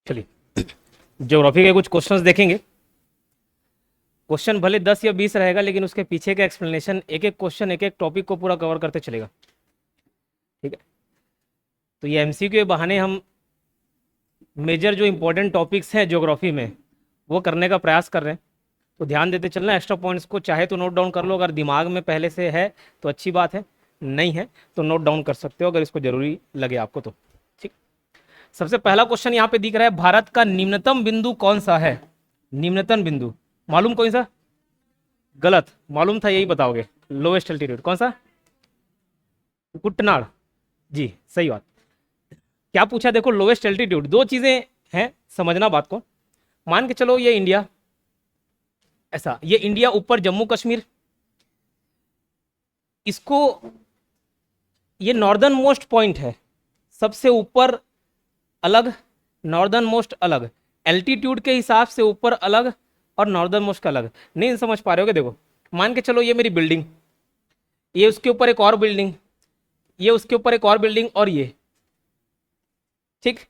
चलिए ज्योग्राफी के कुछ क्वेश्चंस देखेंगे। क्वेश्चन भले 10 या 20 रहेगा, लेकिन उसके पीछे का एक्सप्लेनेशन, एक एक क्वेश्चन एक एक टॉपिक को पूरा कवर करते चलेगा। ठीक है, तो ये एमसीक्यू के बहाने हम मेजर जो इंपॉर्टेंट टॉपिक्स हैं ज्योग्राफी में वो करने का प्रयास कर रहे हैं। तो ध्यान देते चलना, एक्स्ट्रा पॉइंट्स को चाहे तो नोट डाउन कर लो, अगर दिमाग में पहले से है तो अच्छी बात है, नहीं है तो नोट डाउन कर सकते हो अगर इसको जरूरी लगे आपको तो। ठीक, सबसे पहला क्वेश्चन यहाँ पे दिख रहा है, भारत का निम्नतम बिंदु कौन सा है? निम्नतम बिंदु मालूम कौन सा? गलत, मालूम था, यही बताओगे। लोवेस्ट एल्टीट्यूड कौन सा? कुटनाड़। जी सही बात। क्या पूछा देखो, लोवेस्ट एल्टीट्यूड। दो चीजें हैं, समझना बात को। मान के चलो ये इंडिया, ऐसा ये इंडिया, ऊपर जम्मू कश्मीर, इसको ये नॉर्दर्न मोस्ट पॉइंट है, सबसे ऊपर अलग, नॉर्दर्न मोस्ट अलग, एल्टीट्यूड के हिसाब से ऊपर अलग और नॉर्दर्न मोस्ट का अलग। नहीं समझ पा रहे हो? देखो मान के चलो ये मेरी बिल्डिंग, ये उसके ऊपर एक और बिल्डिंग, ये उसके ऊपर एक और बिल्डिंग और ये। ठीक,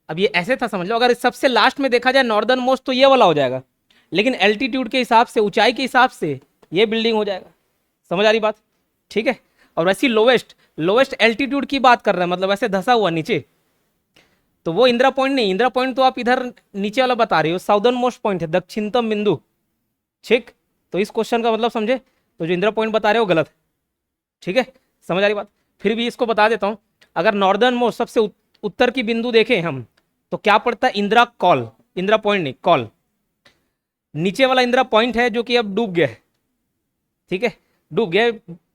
अब ये ऐसे था समझ लो। अगर सबसे लास्ट में देखा जाए नॉर्दर्न मोस्ट तो ये वाला हो जाएगा, लेकिन एल्टीट्यूड के हिसाब से, ऊंचाई के हिसाब से ये बिल्डिंग हो जाएगा। समझ आ रही बात? ठीक है, और वैसी लोवेस्ट, लोवेस्ट एल्टीट्यूड की बात कर रहे हैं, मतलब ऐसे धसा हुआ नीचे, तो वो इंदिरा पॉइंट नहीं। इंदिरा पॉइंट तो आप इधर नीचे वाला बता रहे हो, साउदर्न मोस्ट पॉइंट है, दक्षिणतम बिंदु। ठीक, तो इस क्वेश्चन का मतलब समझे, तो जो इंदिरा पॉइंट बता रहे हो गलत। ठीक है, समझ आ रही बात? फिर भी इसको बता देता हूं, अगर नॉर्दर्न मोस्ट सबसे उत्तर की बिंदु देखें हम, तो क्या पड़ता है? इंदिरा कॉल, इंदिरा पॉइंट नहीं, कॉल। नीचे वाला इंदिरा पॉइंट है जो कि अब डूब गया है। ठीक है, डूब गया,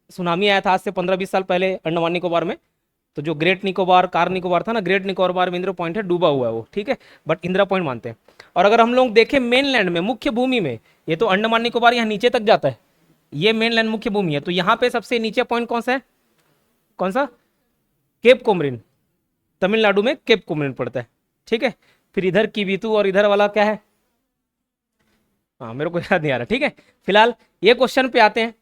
सुनामी आया था आज से 15-20 साल पहले अंडमान निकोबार में, तो जो ग्रेट निकोबार, कार निकोबार था ना, ग्रेट निकोबार में इंदिरा पॉइंट है, डूबा हुआ है वो। ठीक है, बट इंदिरा पॉइंट मानते हैं। और अगर हम लोग देखें मेनलैंड में, मुख्य भूमि में, ये तो अंडमान निकोबार यहाँ नीचे तक जाता है, ये मेनलैंड मुख्य भूमि है, तो यहाँ पे सबसे नीचे पॉइंट कौन सा है? कौन सा? केप कोमरिन, तमिलनाडु में केप कोमरिन पड़ता है। ठीक है, फिर इधर कीवीतू और इधर वाला क्या है? हाँ मेरे को याद नहीं आ रहा। ठीक है, फिलहाल ये क्वेश्चन पे आते हैं।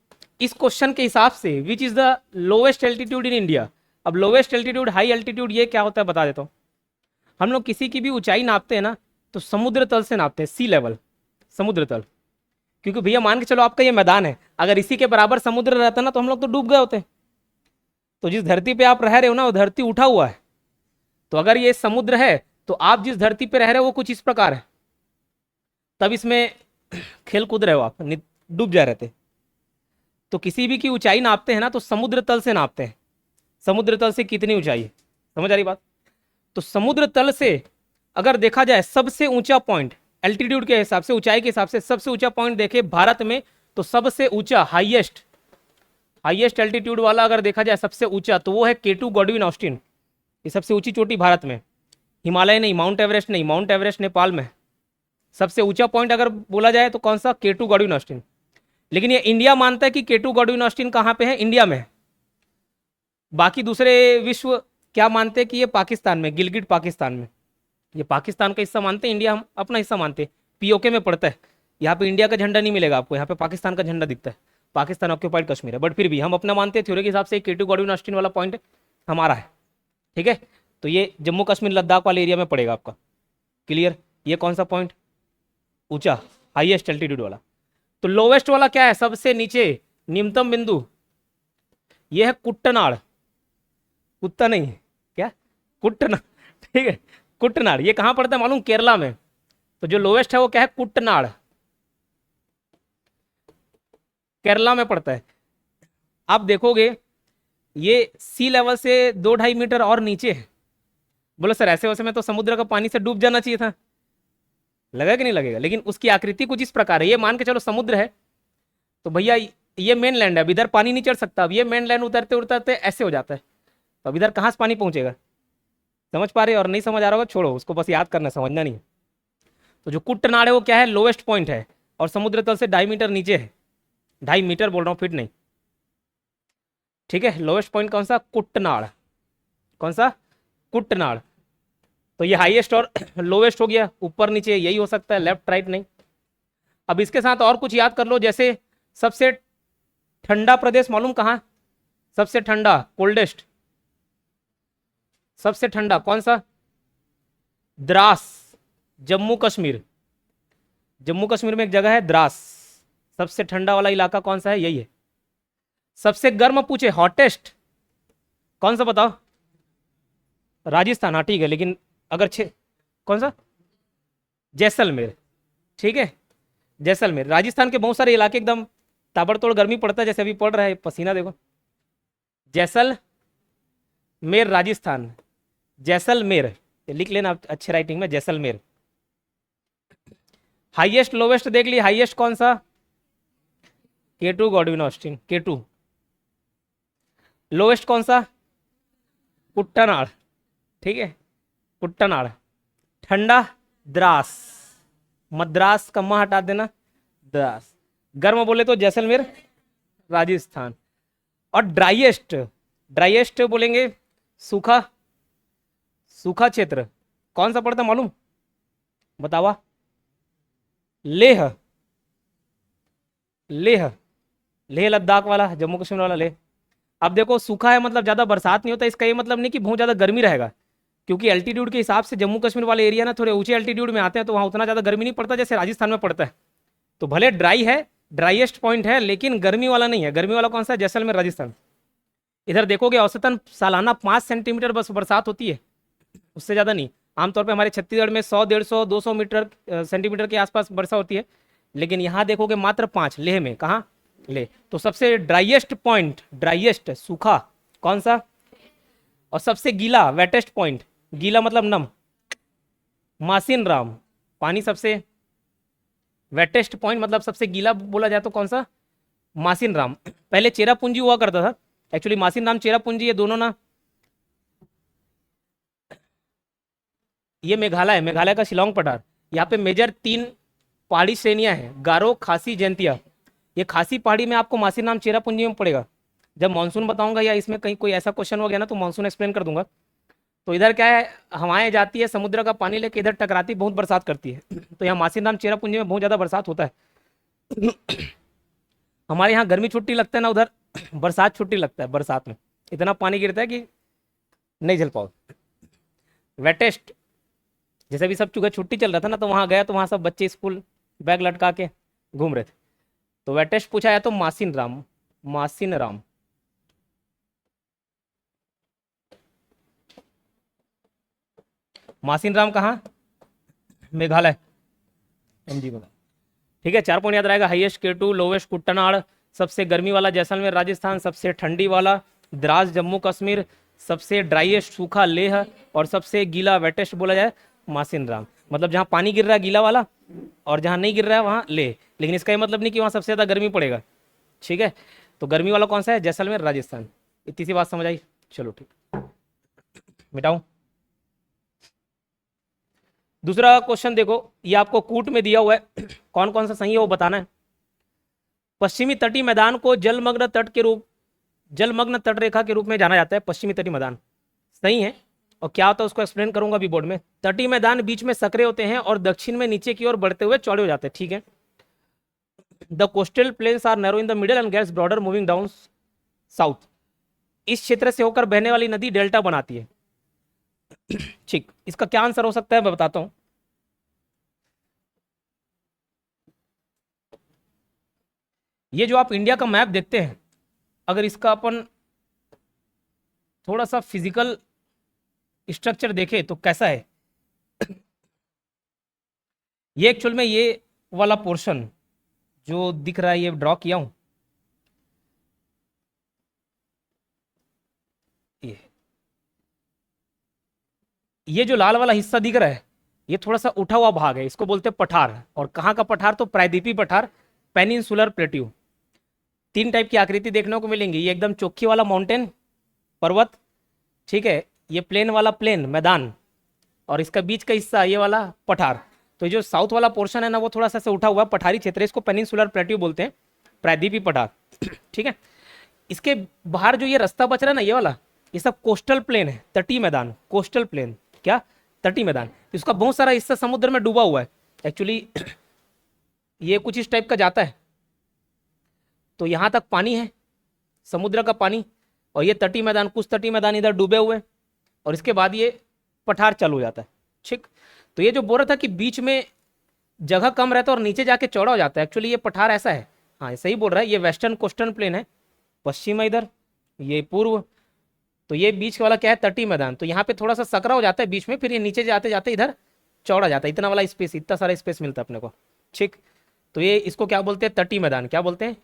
इस क्वेश्चन के हिसाब से which is the lowest altitude in India. अब लोवेस्ट एल्टीट्यूड, हाई एल्टीट्यूड, ये क्या होता है बता देता हूँ। हम लोग किसी की भी ऊंचाई नापते हैं ना, तो समुद्र तल से नापते हैं, सी लेवल, समुद्र तल। क्योंकि भैया मान के चलो आपका ये मैदान है, अगर इसी के बराबर समुद्र रहता ना तो हम लोग तो डूब गए होते। तो जिस धरती पे आप रह रहे हो ना, वो धरती उठा हुआ है, तो अगर ये समुद्र है तो आप जिस धरती पे रह रहे हो वो कुछ इस प्रकार है, तब इसमें खेल कूद रहे हो आप, डूब जा रहे थे। तो किसी भी की ऊंचाई नापते हैं ना तो समुद्र तल से नापते हैं, समुद्र तल से कितनी ऊंचाई है। समझ आ रही बात? तो समुद्र तल से अगर देखा जाए सबसे ऊंचा पॉइंट, एल्टीट्यूड के हिसाब से, ऊंचाई के हिसाब से सबसे ऊंचा पॉइंट देखे भारत में, तो सबसे ऊंचा, हाईएस्ट, हाईएस्ट एल्टीट्यूड वाला अगर देखा जाए सबसे ऊंचा, तो वो है केटू गॉडविन ऑस्टिन। ये सबसे ऊंची चोटी भारत में, हिमालय नहीं, माउंट एवरेस्ट नहीं, माउंट एवरेस्ट नेपाल में। सबसे ऊंचा पॉइंट अगर बोला जाए तो कौन सा? केटू गॉडविन ऑस्टिन। लेकिन ये इंडिया मानता है कि केटू गॉडविन ऑस्टिन कहाँ पे है? इंडिया में। बाकी दूसरे विश्व क्या मानते हैं कि ये पाकिस्तान में, गिलगिट पाकिस्तान में। ये पाकिस्तान का हिस्सा मानते हैं, इंडिया हम अपना हिस्सा मानते हैं। पीओके में पड़ता है, यहाँ पे इंडिया का झंडा नहीं मिलेगा आपको, यहाँ पे पाकिस्तान का झंडा दिखता है, पाकिस्तान ऑक्यूपाइड कश्मीर है। बट फिर भी हम अपना मानते हैं, थ्योरी के हिसाब से केटू गॉडविन ऑस्टिन वाला पॉइंट हमारा है। ठीक है, तो ये जम्मू कश्मीर लद्दाख वाले एरिया में पड़ेगा आपका। क्लियर? ये कौन सा पॉइंट? ऊंचा, हाईएस्ट एल्टीट्यूड वाला। तो लोवेस्ट वाला क्या है? सबसे नीचे, निम्नतम बिंदु, ये है कुट्टनाड़। कुत्ता नहीं, क्या? कुट्टनाड़। ठीक है, कुट्टनाड़ ये कहां पड़ता है मालूम? केरला में। तो जो लोवेस्ट है वो क्या है? कुट्टनाड़, केरला में पड़ता है। आप देखोगे ये सी लेवल से 2-2.5 मीटर और नीचे है। बोलो सर ऐसे वैसे में तो समुद्र का पानी से डूब जाना चाहिए था, लगा कि नहीं लगेगा? लेकिन उसकी आकृति कुछ इस प्रकार है। ये मान के चलो समुद्र है, तो भैया ये मेन लैंड है, अब इधर पानी नहीं चढ़ सकता। अब ये मेन लैंड उतरते उतरते ऐसे हो जाता है, तो अब इधर कहाँ से पानी पहुंचेगा? समझ पा रहे हो? और नहीं समझ आ रहा होगा छोड़ो, उसको बस याद करना, समझना नहीं है। तो जो कुट्टनाड़ है वो क्या है? लोवेस्ट पॉइंट है, और समुद्र तल से 2.5 मीटर नीचे है। 2.5 मीटर बोल रहा हूँ, फीट नहीं। ठीक है, लोवेस्ट पॉइंट कौन सा? कुट्टनाड़। कौन सा? कुट्टनाड़। तो ये हाईएस्ट और लोवेस्ट हो गया, ऊपर नीचे यही हो सकता है, लेफ्ट राइट नहीं। अब इसके साथ और कुछ याद कर लो, जैसे सबसे ठंडा प्रदेश मालूम कहाँ? सबसे ठंडा, कोल्डेस्ट, सबसे ठंडा कौन सा? द्रास, जम्मू कश्मीर, जम्मू कश्मीर में एक जगह है द्रास, सबसे ठंडा वाला इलाका कौन सा है? यही है। सबसे गर्म पूछे हॉटेस्ट कौन सा बताओ? राजस्थान, हाँ ठीक है, लेकिन अगर कौन सा? जैसलमेर, ठीक है, जैसलमेर। राजस्थान के बहुत सारे इलाके एकदम ताबड़तोड़ गर्मी पड़ता है, जैसे अभी पड़ रहा है, पसीना देखो। जैसलमेर राजस्थान, जैसलमेर, ये लिख लेना अच्छे राइटिंग में, जैसलमेर। हाईएस्ट लोवेस्ट देख ली, हाईएस्ट कौन सा? K2 Godwin Austen, K2। Lowest कौन सा? कुट्टनाड़, ठीक है, कुट्टनाड़। ठंडा द्रास, मद्रास का मां हटा देना, द्रास। गर्म बोले तो जैसलमेर राजस्थान। और ड्राइएस्ट, ड्राइएस्ट बोलेंगे सूखा, सूखा क्षेत्र कौन सा पड़ता मालूम? बतावा। लेह, लेह, लेह लद्दाख वाला, जम्मू कश्मीर वाला लेह। अब देखो सूखा है मतलब ज़्यादा बरसात नहीं होता, इसका ये मतलब नहीं कि बहुत ज़्यादा गर्मी रहेगा, क्योंकि एल्टीट्यूड के हिसाब से जम्मू कश्मीर वाले एरिया ना थोड़े ऊंचे एल्टीट्यूड में आते हैं, तो वहाँ उतना ज़्यादा गर्मी नहीं पड़ता जैसे राजस्थान में पड़ता है। तो भले ड्राई है, ड्राइएस्ट पॉइंट है, लेकिन गर्मी वाला नहीं है। गर्मी वाला कौन सा है? जैसलमेर राजस्थान। इधर देखोगे औसतन सालाना 5 सेंटीमीटर बस बरसात होती है, उससे ज़्यादा नहीं। आमतौर पर हमारे छत्तीसगढ़ में 100, 150, 200 मीटर सेंटीमीटर के आसपास वर्षा होती है, लेकिन यहाँ देखोगे मात्र 5। लेह में, कहाँ? ले। तो सबसे ड्राइएस्ट पॉइंट, ड्राइएस्ट सूखा कौन सा? और सबसे गीला वेटेस्ट पॉइंट, गीला मतलब नम, मासिन राम। पानी सबसे वेटेस्ट पॉइंट मतलब सबसे गीला बोला जाए तो कौन सा? मासिन राम। पहले चेरापूंजी हुआ करता था, एक्चुअली मासिन राम चेरापूंजी ये दोनों ना, ये मेघालय है, मेघालय का शिलोंग पठार। यहाँ पे मेजर 3 पहाड़ी श्रेणियां हैं, गारो, खासी, जैंतिया। ये खासी पहाड़ी में आपको मासिन राम चेरापूंजी में पड़ेगा। जब मानसून बताऊंगा या इसमें कहीं कोई ऐसा क्वेश्चन हो गया ना तो मानसून एक्सप्लेन कर दूंगा। तो इधर क्या है, हवाएं जाती है, समुद्र का पानी लेके इधर टकराती, बहुत बरसात करती है। तो यहाँ मासिन राम चेरापूंजी में बहुत ज़्यादा बरसात होता है। हमारे यहाँ गर्मी छुट्टी लगता है ना, उधर बरसात छुट्टी लगता है। बरसात में इतना पानी गिरता है कि नहीं झेल पाओ। वेटेस्ट, जैसे भी सब चुका छुट्टी चल रहा था ना, तो वहाँ गया तो वहाँ सब बच्चे स्कूल बैग लटका के घूम रहे थे। तो वेटेस्ट पूछा है तो मासिन राम, मासिन राम। मासिन राम कहाँ? मेघालय, एमजी में, ठीक है। 4 पॉइंट याद रहेगा। हाईएस्ट K2, लोवेस्ट कुट्टनाड़, सबसे गर्मी वाला जैसलमेर राजस्थान, सबसे ठंडी वाला द्रास जम्मू कश्मीर, सबसे ड्राइएस्ट सूखा लेह, और सबसे गीला वेटेस्ट बोला जाए मासिन राम। मतलब जहाँ पानी गिर रहा है गीला वाला, और जहाँ नहीं गिर रहा है वहाँ लेह। लेकिन इसका ये मतलब नहीं कि वहाँ सबसे ज़्यादा गर्मी पड़ेगा, ठीक है। तो गर्मी वाला कौन सा है? जैसलमेर राजस्थान। इतनी सी बात समझ आई? चलो ठीक, मिटाऊं। दूसरा क्वेश्चन देखो, ये आपको कूट में दिया हुआ है, कौन कौन सा सही है वो बताना है। पश्चिमी तटीय मैदान को जलमग्न तट के रूप, जलमग्न तट रेखा के रूप में जाना जाता है। पश्चिमी तटीय मैदान सही है। और क्या होता है उसको एक्सप्लेन करूंगा अभी बोर्ड में। तटीय मैदान बीच में सकरे होते हैं और दक्षिण में नीचे की ओर बढ़ते हुए चौड़े हो जाते हैं, ठीक है। The coastal plains are narrow in the middle and gets broader moving down south. इस क्षेत्र से होकर बहने वाली नदी डेल्टा बनाती है, ठीक। इसका क्या आंसर हो सकता है मैं बताता हूं। ये जो आप इंडिया का मैप देखते हैं, अगर इसका अपन थोड़ा सा फिजिकल स्ट्रक्चर देखें तो कैसा है। ये एक्चुअल में ये वाला पोर्शन जो दिख रहा है, ये ड्रॉ किया हूं, ये जो लाल वाला हिस्सा दिख रहा है, ये थोड़ा सा उठा हुआ भाग है, इसको बोलते हैं पठार। और कहाँ का पठार? तो प्रायद्वीपीय पठार, पेनिनसुलर प्लेट्यू। 3 टाइप की आकृति देखने को मिलेंगी। ये एकदम चोखी वाला माउंटेन, पर्वत, ठीक है। ये प्लेन वाला प्लेन, मैदान, और इसका बीच का हिस्सा ये वाला पठार। तो ये जो साउथ वाला पोर्शन है ना, वो थोड़ा सा से उठा हुआ पठारी क्षेत्र, इसको पेनिनसुलर प्लेट्यू बोलते हैं, प्रायद्वीपीय पठार, ठीक है। इसके बाहर जो ये रास्ता बच रहा है ना, ये वाला, ये सब कोस्टल प्लेन है, तटीय मैदान। कोस्टल प्लेन क्या? तटीय मैदान। इसका बहुत सारा हिस्सा समुद्र में डूबा हुआ है एक्चुअली। ये कुछ इस टाइप का जाता है, तो यहाँ तक पानी है, समुद्र का पानी, और ये तटीय मैदान, कुछ तटीय मैदान इधर डूबे हुए, और इसके बाद ये पठार चालू हो जाता है, ठीक। तो ये जो बोल रहा था कि बीच में जगह कम रहता है और नीचे जाके चौड़ा हो जाता है, एक्चुअली ये पठार ऐसा है। हाँ सही बोल रहा है, ये वेस्टर्न कोस्टल प्लेन है, पश्चिम है इधर, ये पूर्व, तो ये बीच वाला क्या है, तटीय मैदान। तो यहाँ पे थोड़ा सा सकरा हो जाता है बीच में, फिर ये नीचे जाते जाते इधर चौड़ा जाता है, इतना वाला स्पेस, इतना सारा स्पेस मिलता है अपने को। ठीक, तो ये इसको क्या बोलते हैं, तटीय मैदान। क्या बोलते हैं,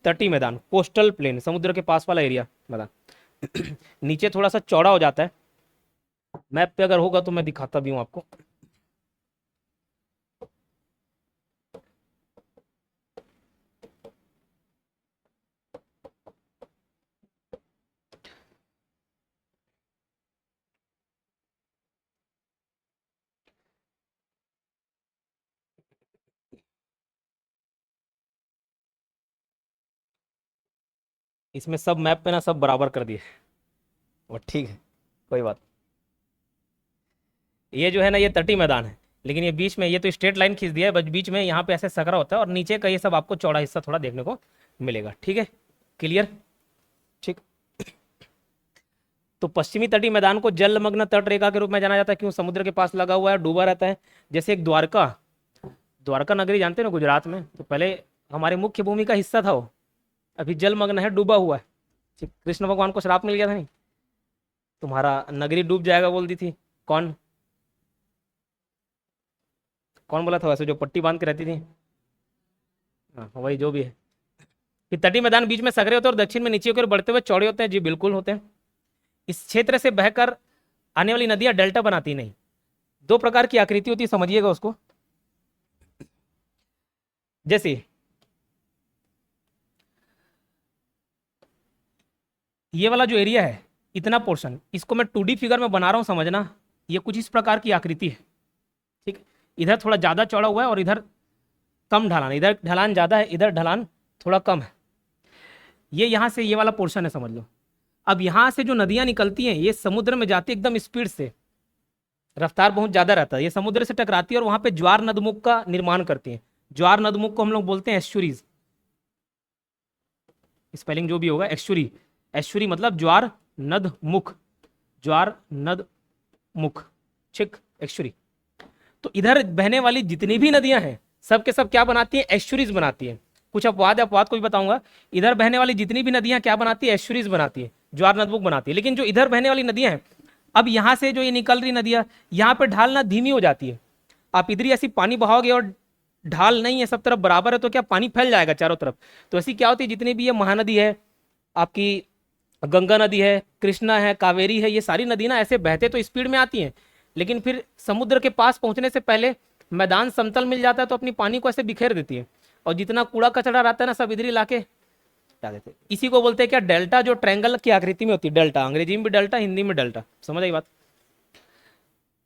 तटीय मैदान, कोस्टल प्लेन, समुद्र के पास वाला एरिया मैदान। नीचे थोड़ा सा चौड़ा हो जाता है। मैप पे अगर होगा तो मैं दिखाता भी हूँ आपको। इसमें सब मैप पे ना सब बराबर कर दिए, और ठीक है कोई बात। ये जो है ना, ये तटीय मैदान है, लेकिन ये बीच में, ये तो स्ट्रेट लाइन खींच दिया है, बस बीच में यहाँ पे ऐसे सकरा होता है, और नीचे का ये सब आपको चौड़ा हिस्सा थोड़ा देखने को मिलेगा। ठीक है, क्लियर। ठीक, तो पश्चिमी तटीय मैदान को जलमग्न तट रेखा के रूप में जाना जाता है। क्यों, समुद्र के पास लगा हुआ है, डूबा रहता है। जैसे एक द्वारका, द्वारका नगरी जानते हैं ना गुजरात में, तो पहले हमारे मुख्य भूमि का हिस्सा था वो, अभी जलमग्न है, डूबा हुआ है। ठीक, कृष्ण भगवान को श्राप मिल गया था नहीं, तुम्हारा नगरी डूब जाएगा बोल दी थी। कौन कौन बोला था वैसे, जो पट्टी बांध के रहती थी? हाँ वही, जो भी है। कि तटीय मैदान बीच में सकरे होते हैं और दक्षिण में नीचे होकर बढ़ते हुए चौड़े होते हैं। जी बिल्कुल होते हैं। इस क्षेत्र से बहकर आने वाली नदियां डेल्टा बनाती नहीं। दो प्रकार की आकृति होती है, समझिएगा उसको। जैसे ये वाला जो एरिया है, इतना पोर्शन, इसको मैं 2D फिगर में बना रहा हूं, समझना। ये कुछ इस प्रकार की आकृति है। ठीक, इधर थोड़ा ज्यादा चौड़ा हुआ है और इधर कम ढलान, इधर ढलान ज्यादा है, इधर ढलान थोड़ा कम है। ये यहाँ से ये वाला पोर्शन है, समझ लो। अब यहाँ से जो नदियां निकलती हैं, ये समुद्र में जाती है एकदम स्पीड से, रफ्तार बहुत ज्यादा रहता है, ये समुद्र से टकराती है और वहां पे ज्वार नदमुख का निर्माण करती हैं। ज्वार नदमुख को हम लोग बोलते हैं एस्चुरीज, स्पेलिंग जो भी होगा, एस्चुरी। एस्चुरी मतलब ज्वार नद मुख, ज्वार नद मुख। ठीक, एस्चुरी। तो इधर बहने वाली जितनी भी नदियां हैं, सब के सब क्या बनाती हैं, एस्चुरीज बनाती हैं। कुछ अपवाद है, अपवाद को भी बताऊंगा। इधर बहने वाली जितनी भी नदियां क्या बनाती है, एस्चुरीज बनाती है, ज्वार नदमुख बनाती है। लेकिन जो इधर बहने वाली नदियां हैं, अब यहाँ से जो ये निकल रही नदियां, यहाँ पे ढाल ना धीमी हो जाती है। आप इधर ही ऐसी पानी बहाओगे और ढाल नहीं है, सब तरफ बराबर है, तो क्या पानी फैल जाएगा चारों तरफ। तो ऐसी क्या होती है, जितनी भी ये महानदी है आपकी, गंगा नदी है, कृष्णा है, कावेरी है, ये सारी नदी ना ऐसे बहते तो स्पीड में आती हैं, लेकिन फिर समुद्र के पास पहुंचने से पहले मैदान समतल मिल जाता है तो अपनी पानी को ऐसे बिखेर देती है, और जितना कूड़ा कचरा रहता है ना, सब इधर ही लाके डाल देते हैं। इसी को बोलते हैं क्या, डेल्टा, जो ट्रायंगल की आकृति में होती है, डेल्टा। अंग्रेजी में भी डेल्टा, हिंदी में डेल्टा, समझ आई बात।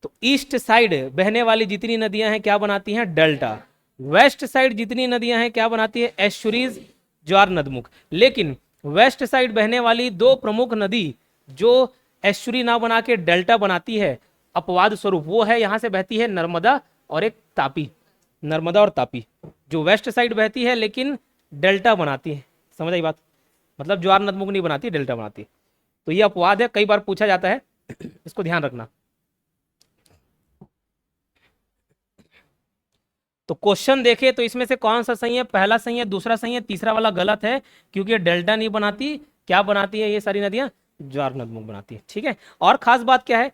तो ईस्ट साइड बहने वाली जितनी नदियां हैं क्या बनाती हैं, डेल्टा। वेस्ट साइड जितनी नदियां हैं क्या बनाती है, एस्चुरीज, ज्वार नदमुख। लेकिन वेस्ट साइड बहने वाली दो प्रमुख नदी जो एस्चुरी ना बना के डेल्टा बनाती है, अपवाद स्वरूप, वो है यहाँ से बहती है नर्मदा और एक तापी, नर्मदा और तापी, जो वेस्ट साइड बहती है लेकिन डेल्टा बनाती है। समझ आई बात, मतलब ज्वार नदमुख नहीं बनाती, डेल्टा बनाती है। तो ये अपवाद है, कई बार पूछा जाता है, इसको ध्यान रखना। तो क्वेश्चन देखे तो इसमें से कौन सा सही है, पहला सही है, दूसरा सही है, तीसरा वाला गलत है, क्योंकि ये डेल्टा नहीं बनाती। क्या बनाती है ये सारी नदियां, ज्वार नदमुख बनाती है। ठीक है, और खास बात क्या है,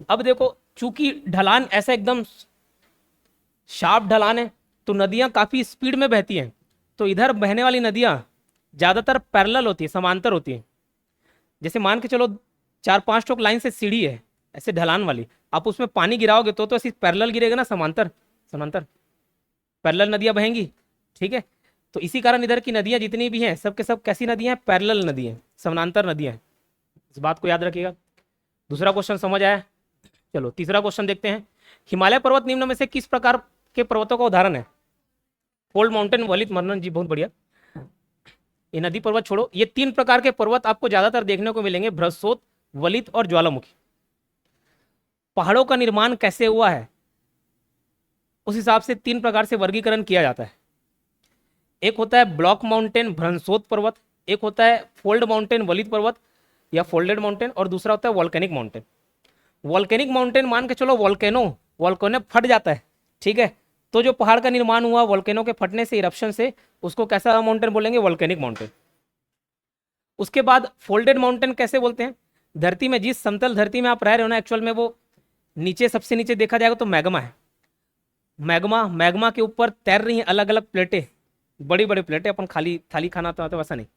अब देखो, चूंकि ढलान ऐसा एकदम शार्प ढलान है, तो नदियां काफी स्पीड में बहती हैं। तो इधर बहने वाली नदियां ज्यादातर पैरेलल होती है, समांतर होती है। जैसे मान के चलो 4-5 ठोक लाइन से सीढ़ी है ऐसे ढलान वाली, आप उसमें पानी गिराओगे तो ऐसी पैरेलल गिरेगा ना, समांतर, समांतर पैरेलल नदियां बहेंगी। ठीक है, तो इसी कारण इधर की नदियां जितनी भी हैं, सब के सब कैसी नदियां हैं, पैरेलल नदियां, समानांतर नदियां हैं। इस बात को याद रखिएगा। दूसरा क्वेश्चन समझ आया। चलो तीसरा क्वेश्चन देखते हैं। हिमालय पर्वत निम्न में से किस प्रकार के पर्वतों का उदाहरण है? फोल्ड माउंटेन, वलित, मन्नन। जी बहुत बढ़िया। ये नदी पर्वत छोड़ो, ये 3 प्रकार के पर्वत आपको ज्यादातर देखने को मिलेंगे, बृहस्पति, वलित और ज्वालामुखी। पहाड़ों का निर्माण कैसे हुआ है, उस हिसाब से 3 प्रकार से वर्गीकरण किया जाता है। एक होता है ब्लॉक माउंटेन, भ्रंशोत पर्वत, एक होता है फोल्ड माउंटेन, वलित पर्वत या फोल्डेड माउंटेन, और दूसरा होता है वॉल्केनिक माउंटेन। वॉल्केनिक माउंटेन मान के चलो वॉल्केनो वॉल्केनो फट जाता है, ठीक है। तो जो पहाड़ का निर्माण हुआ वॉल्केनो के फटने से, इरप्शन से, उसको कैसा माउंटेन बोलेंगे? Volcanic mountain. उसके बाद फोल्डेड माउंटेन कैसे बोलते हैं? धरती में, जिस समतल धरती में आप रह रहे हो ना, एक्चुअल में वो नीचे, सबसे नीचे देखा जाएगा तो मैग्मा है। मैग्मा के ऊपर तैर रही हैं अलग अलग प्लेटें, बड़ी बड़ी प्लेटें। अपन खाली थाली खाना तो वैसा नहीं,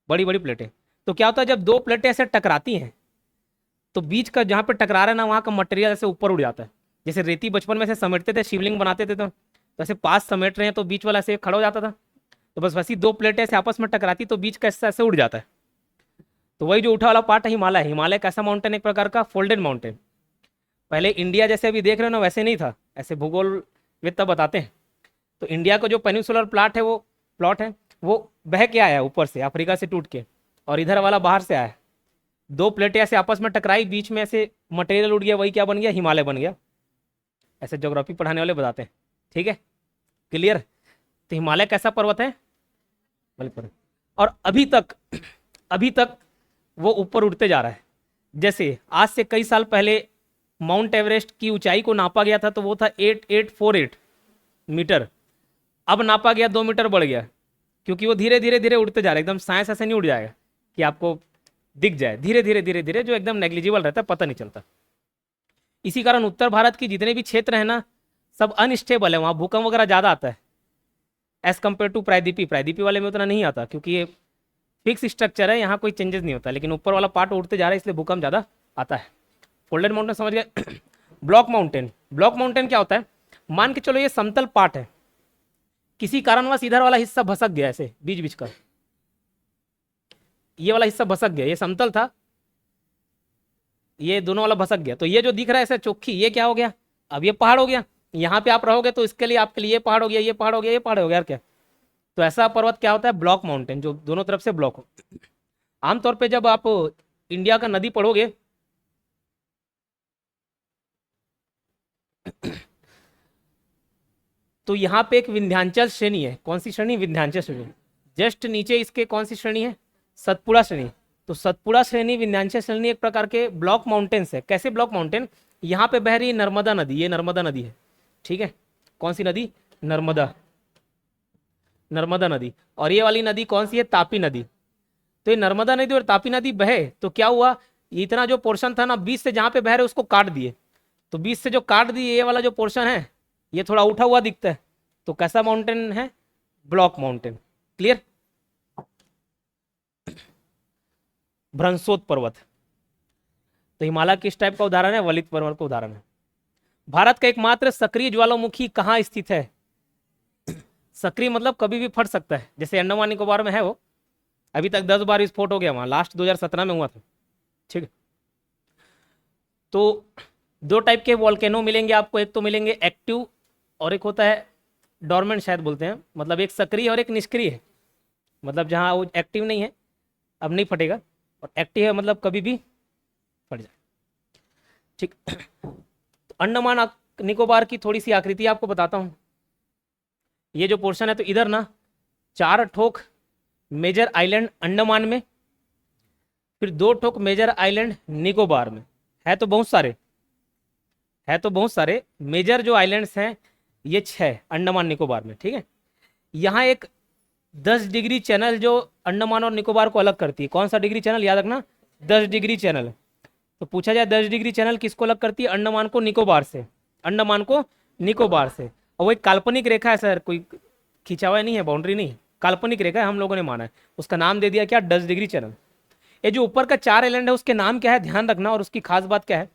बड़ी बड़ी प्लेटें। तो क्या होता है जब दो प्लेटें ऐसे टकराती हैं तो बीच का जहाँ पे टकरा रहा है ना, वहाँ का मटेरियल ऐसे ऊपर उड़ जाता है। जैसे रेती बचपन में से समेटते थे, शिवलिंग बनाते थे, तो ऐसे पास समेट रहे हैं तो बीच वाला ऐसे खड़ा हो जाता था। तो बस वैसी दो प्लेटें ऐसे आपस में टकराती तो बीच का हिस्सा ऐसे उड़ जाता है। तो वही जो उठा वाला पार्ट है हिमालय। हिमालय कैसा माउंटेन? एक प्रकार का फोल्डेड माउंटेन। पहले इंडिया जैसे अभी देख रहे हो ना, वैसे नहीं था, ऐसे भूगोल वेत्ता बताते हैं। तो इंडिया का जो पेनिनसुलर प्लॉट है वो बह के आया ऊपर से, अफ्रीका से टूट के, और इधर वाला बाहर से आया। दो प्लेटें ऐसे आपस में टकराई, बीच में ऐसे मटेरियल उड़ गया, वही क्या बन गया? हिमालय बन गया। ऐसे ज्योग्राफी पढ़ाने वाले बताते हैं, ठीक है, क्लियर। तो हिमालय कैसा पर्वत है? बल पर्वत। और अभी तक वो ऊपर उठते जा रहा है। जैसे आज से कई साल पहले माउंट एवरेस्ट की ऊंचाई को नापा गया था तो वो था 8848 मीटर। अब नापा गया 2 मीटर बढ़ गया, क्योंकि वो धीरे धीरे धीरे उड़ते जा रहे हैं। एकदम साइंस ऐसे नहीं उड़ जाएगा कि आपको दिख जाए, धीरे धीरे धीरे धीरे, जो एकदम नेग्लिजिबल रहता है, पता नहीं चलता। इसी कारण उत्तर भारत की जितने भी क्षेत्र है ना, सब अनस्टेबल है, वहाँ भूकंप वगैरह ज़्यादा आता है एज कम्पेयर टू प्रायद्वीपी। प्रायद्वीपी वाले में उतना नहीं आता क्योंकि ये फिक्स स्ट्रक्चर है, यहाँ कोई चेंजेस नहीं होता। लेकिन ऊपर वाला पार्ट उड़ते जा रहा है इसलिए भूकंप ज़्यादा आता है। फोल्डेड माउंटेन समझ गए। ब्लॉक माउंटेन क्या होता है? मान के चलो ये समतल पार्ट है, किसी कारणवश इधर वाला हिस्सा भसक गया, ऐसे बीच बीच का ये वाला हिस्सा भसक गया, ये समतल था, ये दोनों वाला भसक गया। तो ये जो दिख रहा है ऐसे चौखी, ये क्या हो गया? अब ये पहाड़ हो गया। यहाँ पे आप रहोगे तो इसके लिए आपके लिए ये पहाड़ हो गया, ये पहाड़ हो गया, ये पहाड़ हो गया, यार क्या। तो ऐसा पर्वत क्या होता है? ब्लॉक माउंटेन, जो दोनों तरफ से ब्लॉक हो। आमतौर पे जब आप इंडिया का नदी पढ़ोगे तो यहाँ पे एक विंध्याचल श्रेणी है। कौन सी श्रेणी? विंध्याचल श्रेणी। जस्ट नीचे इसके कौन सी श्रेणी है? सतपुड़ा श्रेणी। तो सतपुड़ा श्रेणी, विंध्याचल श्रेणी एक प्रकार के ब्लॉक माउंटेन्स है। कैसे ब्लॉक माउंटेन? यहाँ पे बह रही नर्मदा नदी, ये नर्मदा नदी है, ठीक है। कौन सी नदी? नर्मदा नदी। और ये वाली नदी कौन सी है? तापी नदी। तो ये नर्मदा नदी और तापी नदी बहे तो क्या हुआ, इतना जो पोर्शन था ना बीच से जहाँ पे बह रहे उसको काट दिए। तो बीच से जो काट दिए, ये वाला जो पोर्शन है ये थोड़ा उठा हुआ दिखता है। तो कैसा माउंटेन है? Block mountain. क्लियर। भ्रंशोत पर्वत, तो हिमालय किस टाइप का उदाहरण है? वलित पर्वत का उदाहरण है। भारत का एकमात्र सक्रिय ज्वालामुखी कहाँ स्थित है? सक्रिय मतलब कभी भी फट सकता है, जैसे अंडमान निकोबार में है वो। अभी तक 10 बार विस्फोट हो गया वहां, लास्ट 2017 में हुआ था, ठीक है। तो दो टाइप के वॉल्केनो मिलेंगे आपको, एक तो मिलेंगे एक्टिव और एक होता है डॉर्मेंट, शायद बोलते हैं। मतलब एक सक्रिय और एक निष्क्रिय है। मतलब जहाँ वो एक्टिव नहीं है अब नहीं फटेगा, और एक्टिव है मतलब कभी भी फट जाए, ठीक। तो अंडमान निकोबार की थोड़ी सी आकृति आपको बताता हूँ। ये जो पोर्शन है तो इधर ना 4 ठोक मेजर आइलैंड अंडमान में, फिर 2 ठोक मेजर आइलैंड निकोबार में। है तो बहुत सारे मेजर जो आइलैंड्स हैं ये 6 अंडमान निकोबार में, ठीक है। यहाँ एक 10 डिग्री चैनल जो अंडमान और निकोबार को अलग करती है। कौन सा डिग्री चैनल? याद रखना, 10 डिग्री चैनल। तो पूछा जाए 10 डिग्री चैनल किसको अलग करती है? अंडमान को निकोबार से। और वो एक काल्पनिक रेखा है सर, कोई खिंचा हुआ नहीं है, बाउंड्री नहीं है, काल्पनिक रेखा है, हम लोगों ने माना है। उसका नाम दे दिया क्या? 10 डिग्री चैनल। ये जो ऊपर का 4 आइलैंड है उसके नाम क्या है, ध्यान रखना। और उसकी खास बात क्या है,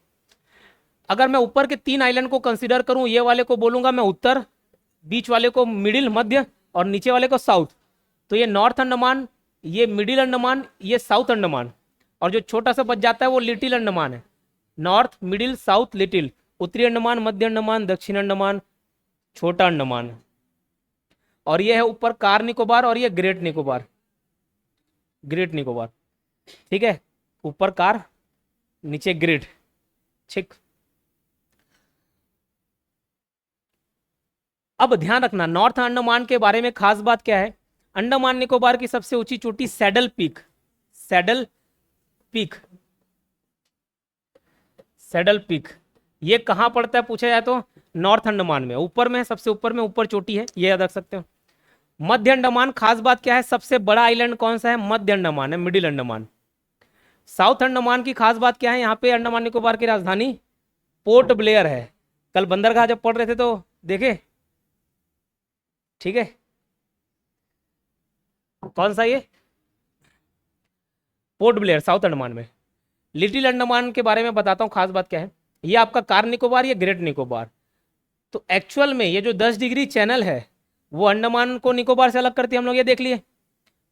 अगर मैं ऊपर के 3 आइलैंड को कंसीडर करूं, ये वाले को बोलूंगा मैं उत्तर, बीच वाले को मिडिल मध्य, और नीचे वाले को साउथ। तो ये नॉर्थ अंडमान, ये मिडिल अंडमान, ये साउथ अंडमान। और जो छोटा सा बच जाता है वो लिटिल अंडमान है। North, middle, south, little. उत्तरी अंडमान, मध्य अंडमान, दक्षिण अंडमान, छोटा अंडमान। और ये है ऊपर कार निकोबार और ये ग्रेट निकोबार, ठीक है। ऊपर कार, नीचे ग्रेट, ठीक। अब ध्यान रखना नॉर्थ अंडमान के बारे में खास बात क्या है। अंडमान निकोबार की सबसे ऊंची चोटी सैडल पीक ये कहाँ पड़ता है पूछा जाए तो नॉर्थ अंडमान में, ऊपर में, सबसे ऊपर में, ऊपर चोटी है, ये याद रख सकते हो। मध्य अंडमान, खास बात क्या है, सबसे बड़ा आइलैंड कौन सा है, मध्य अंडमान है, मिडिल अंडमान। साउथ अंडमान की खास बात क्या है, यहाँ पे अंडमान निकोबार की राजधानी पोर्ट ब्लेयर है। कल बंदरगाह जब पढ़ रहे थे तो देखे, ठीक है, कौन सा ये, पोर्ट ब्लेयर, साउथ अंडमान में। लिटिल अंडमान के बारे में बताता हूँ, खास बात क्या है, ये आपका कार निकोबार, ये ग्रेट निकोबार। तो एक्चुअल में ये जो 10 डिग्री चैनल है वो अंडमान को निकोबार से अलग करती है, हम लोग ये देख लिए।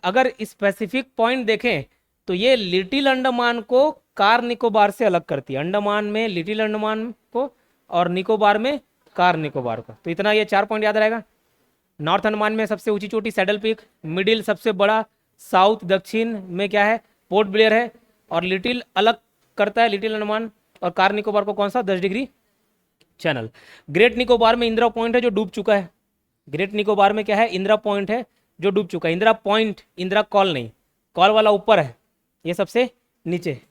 अगर स्पेसिफिक पॉइंट देखें तो ये लिटिल अंडमान को कार निकोबार से अलग करती है, अंडमान में लिटिल अंडमान को और निकोबार में कार निकोबार को। तो इतना ये 4 पॉइंट याद रहेगा। नॉर्थ अंडमान में सबसे ऊंची चोटी सैडल पीक, मिडिल सबसे बड़ा, साउथ दक्षिण में क्या है पोर्ट ब्लेयर है, और लिटिल अलग करता है लिटिल अंडमान और कार निकोबार को कौन सा, 10 डिग्री चैनल। ग्रेट निकोबार में इंदिरा पॉइंट है जो डूब चुका है, ग्रेट निकोबार में क्या है, इंदिरा पॉइंट है जो डूब चुका है। इंदिरा पॉइंट, इंदिरा कॉल नहीं, कॉल वाला ऊपर है, ये सबसे नीचे।